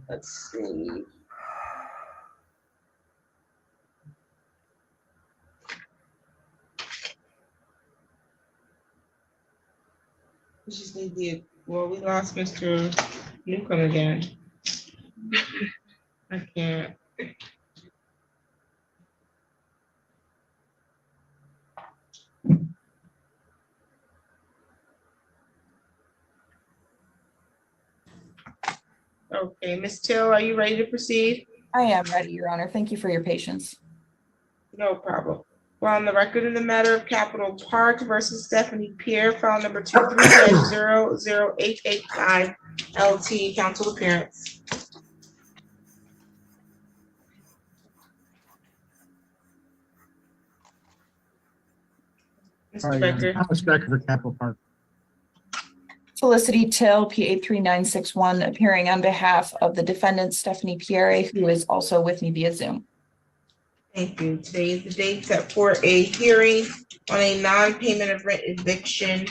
Let's see. We just need the, well, we lost Mr. Newcomb again. I can't. Okay, Ms. Till, are you ready to proceed? I am ready, Your Honor. Thank you for your patience. No problem. We're on the record in the matter of Capitol Park versus Stephanie Pierre, file number 23-00885 LT, council appearance. All right, Thomas Becker for Capital Park. Felicity Till, PA 3961, appearing on behalf of the defendant Stephanie Pierre, who is also with me via Zoom. Thank you. Today is the date set for a hearing on a non-payment of rent eviction.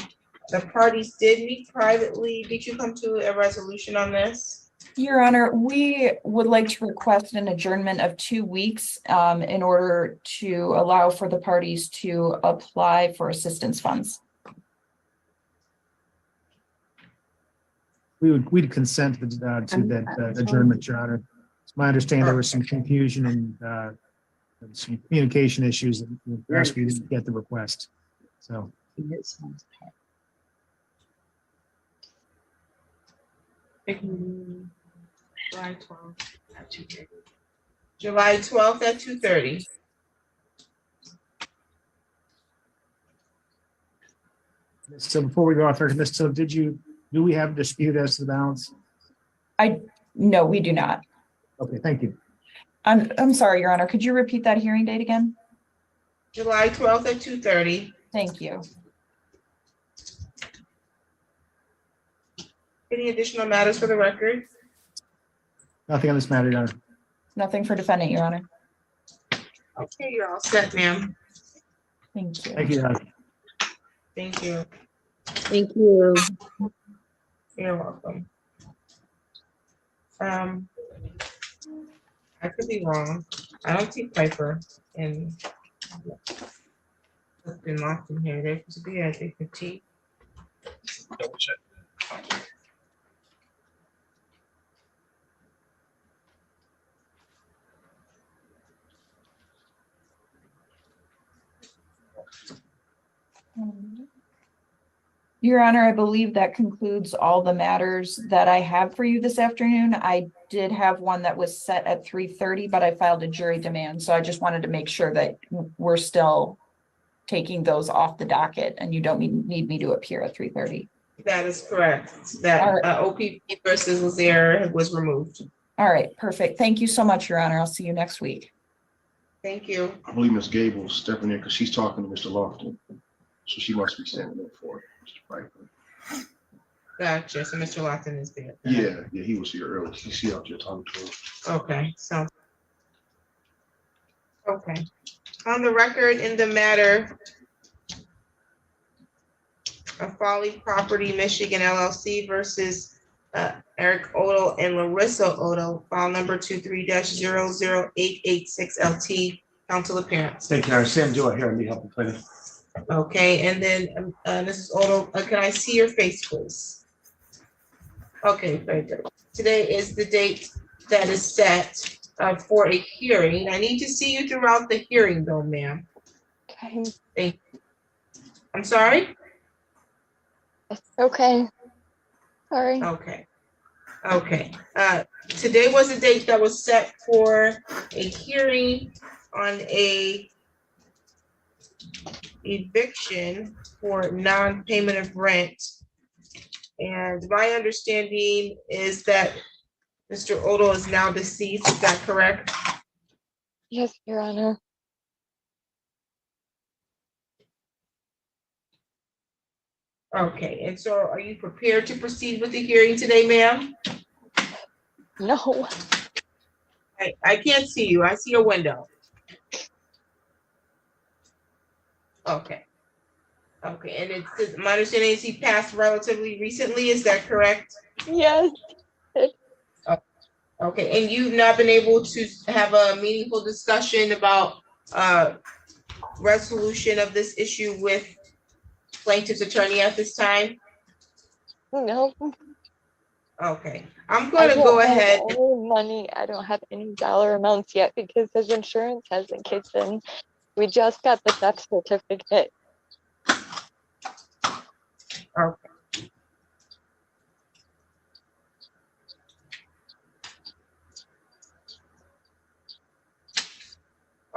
The parties did meet privately. Did you come to a resolution on this? Your Honor, we would like to request an adjournment of 2 weeks in order to allow for the parties to apply for assistance funds. We'd consent to that adjournment, Your Honor. It's my understanding there was some confusion and some communication issues and we asked you to get the request. So. July 12th at 2:30. July 12th at 2:30. So before we go off there, Ms. Till, do we have a dispute as to the balance? No, we do not. Okay, thank you. I'm sorry, Your Honor. Could you repeat that hearing date again? July 12th at 2:30. Thank you. Any additional matters for the record? Nothing on this matter, Your Honor. Nothing for defendant, Your Honor. Okay, you're all set, ma'am. Thank you. Thank you, Your Honor. Thank you. Thank you. You're welcome. I could be wrong. I don't see Piper and it's been locked in here. There should be, I think, 15. Double check. Your Honor, I believe that concludes all the matters that I have for you this afternoon. I did have one that was set at 3:30, but I filed a jury demand. So I just wanted to make sure that we're still taking those off the docket and you don't need me to appear at 3:30. That is correct. That OPP versus Lazier was removed. All right, perfect. Thank you so much, Your Honor. I'll see you next week. Thank you. I believe Ms. Gable's stepping in because she's talking to Mr. Lofton. So she must be standing up for Mr. Piper. Gotcha. So Mr. Lofton is there. Yeah, he was here earlier. He's here out there talking to her. Okay, so. Okay. On the record in the matter of Folly Property Michigan LLC versus Eric Odell and Larissa Odell, file number 23-00886 LT, council appearance. Thank you, Your Honor. Sam Dewar here on behalf of the plaintiff. Okay, and then Mrs. Odell, can I see your face, please? Okay, very good. Today is the date that is set for a hearing. I need to see you throughout the hearing though, ma'am. Okay. Thank you. I'm sorry? Okay. Sorry. Okay. Okay. Today was the date that was set for a hearing on a eviction for non-payment of rent. And my understanding is that Mr. Odell is now deceased. Is that correct? Yes, Your Honor. Okay, and so are you prepared to proceed with the hearing today, ma'am? No. I can't see you. I see a window. Okay. Okay, and it's my understanding is he passed relatively recently. Is that correct? Yes. Okay, and you've not been able to have a meaningful discussion about resolution of this issue with plaintiff's attorney at this time? No. Okay, I'm going to go ahead. Money. I don't have any dollar amounts yet because his insurance hasn't kicked in. We just got the death certificate. Okay.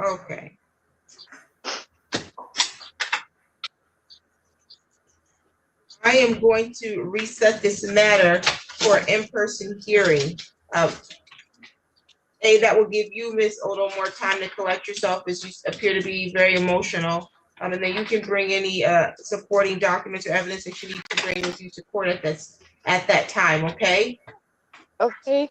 Okay. I am going to reset this matter for in-person hearing. That will give you, Ms. Odell, more time to collect yourself as you appear to be very emotional. And then you can bring any supporting documents or evidence that you need to bring with you to court at that time, okay? Okay.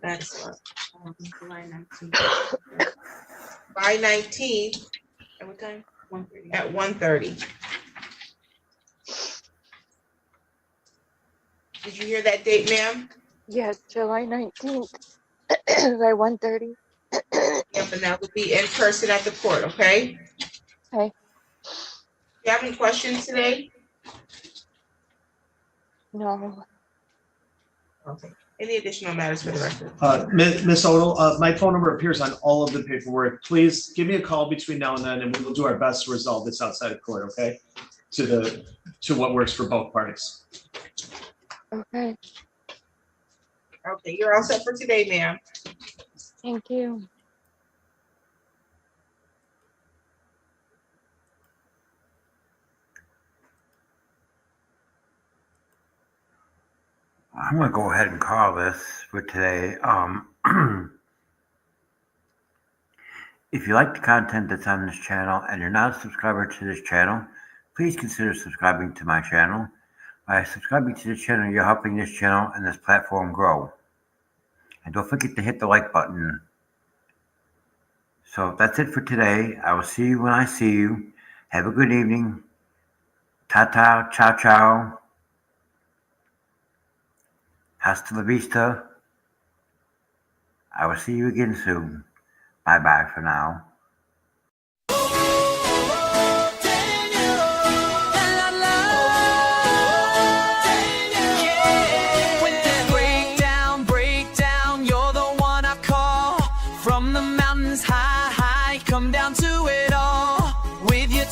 That's what. July 19th. At what time? 1:30. At 1:30. Did you hear that date, ma'am? Yes, July 19th by 1:30. Yep, and that will be in person at the court, okay? Okay. Do you have any questions today? No. Okay. Any additional matters for the record? Ms. Odell, my phone number appears on all of the paperwork. Please give me a call between now and then, and we will do our best to resolve this outside of court, okay? To what works for both parties. Okay. Okay, you're all set for today, ma'am. Thank you. I'm gonna go ahead and call this for today. If you like the content that's on this channel and you're not a subscriber to this channel, please consider subscribing to my channel. By subscribing to this channel, you're helping this channel and this platform grow. And don't forget to hit the like button. So that's it for today. I will see you when I see you. Have a good evening. Ta-ta, ciao, ciao. Hasta la vista. I will see you again soon. Bye-bye for now.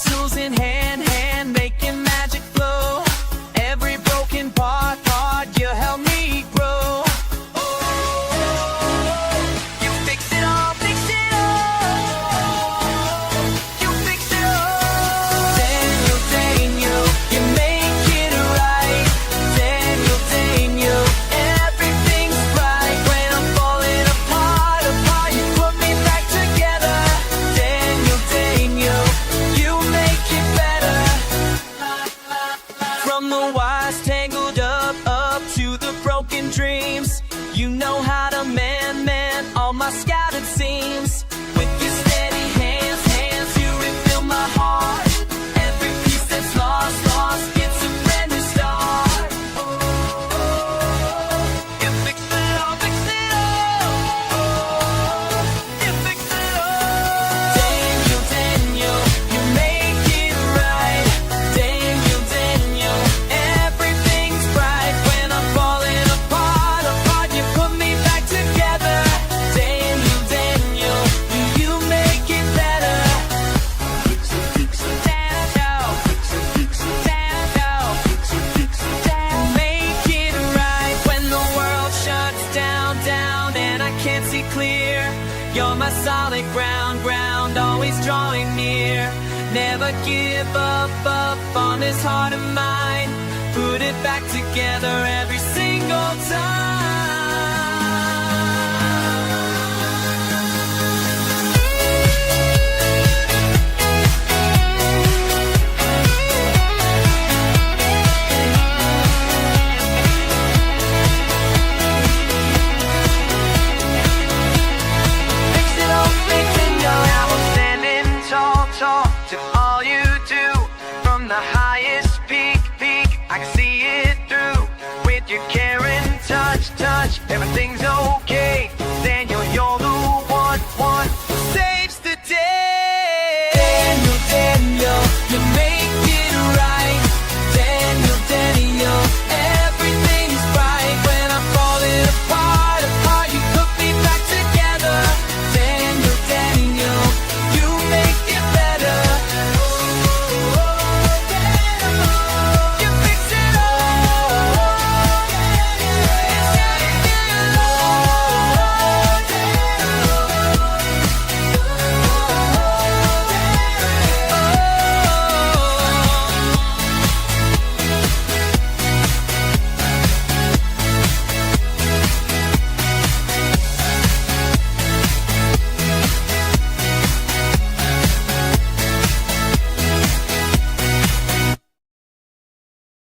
Tools in hand, making magic flow. Every broken You know how to man all my scattered seams. With your steady hands, you refill my heart. Every piece that's lost gets a brand new start. You fix it all, fix it all. You fix it all. Daniel, you make it right. Daniel, everything's bright. When I'm falling apart, you put me back together. Daniel, you make it better. Make it right when the world shuts down, and I can't see clear. You're my solid ground, always drawing near. Never give up on this heart of mine. Put it back together every single time. Tall to all you do. From the highest peak, I can see it through. With your care and touch, everything's okay.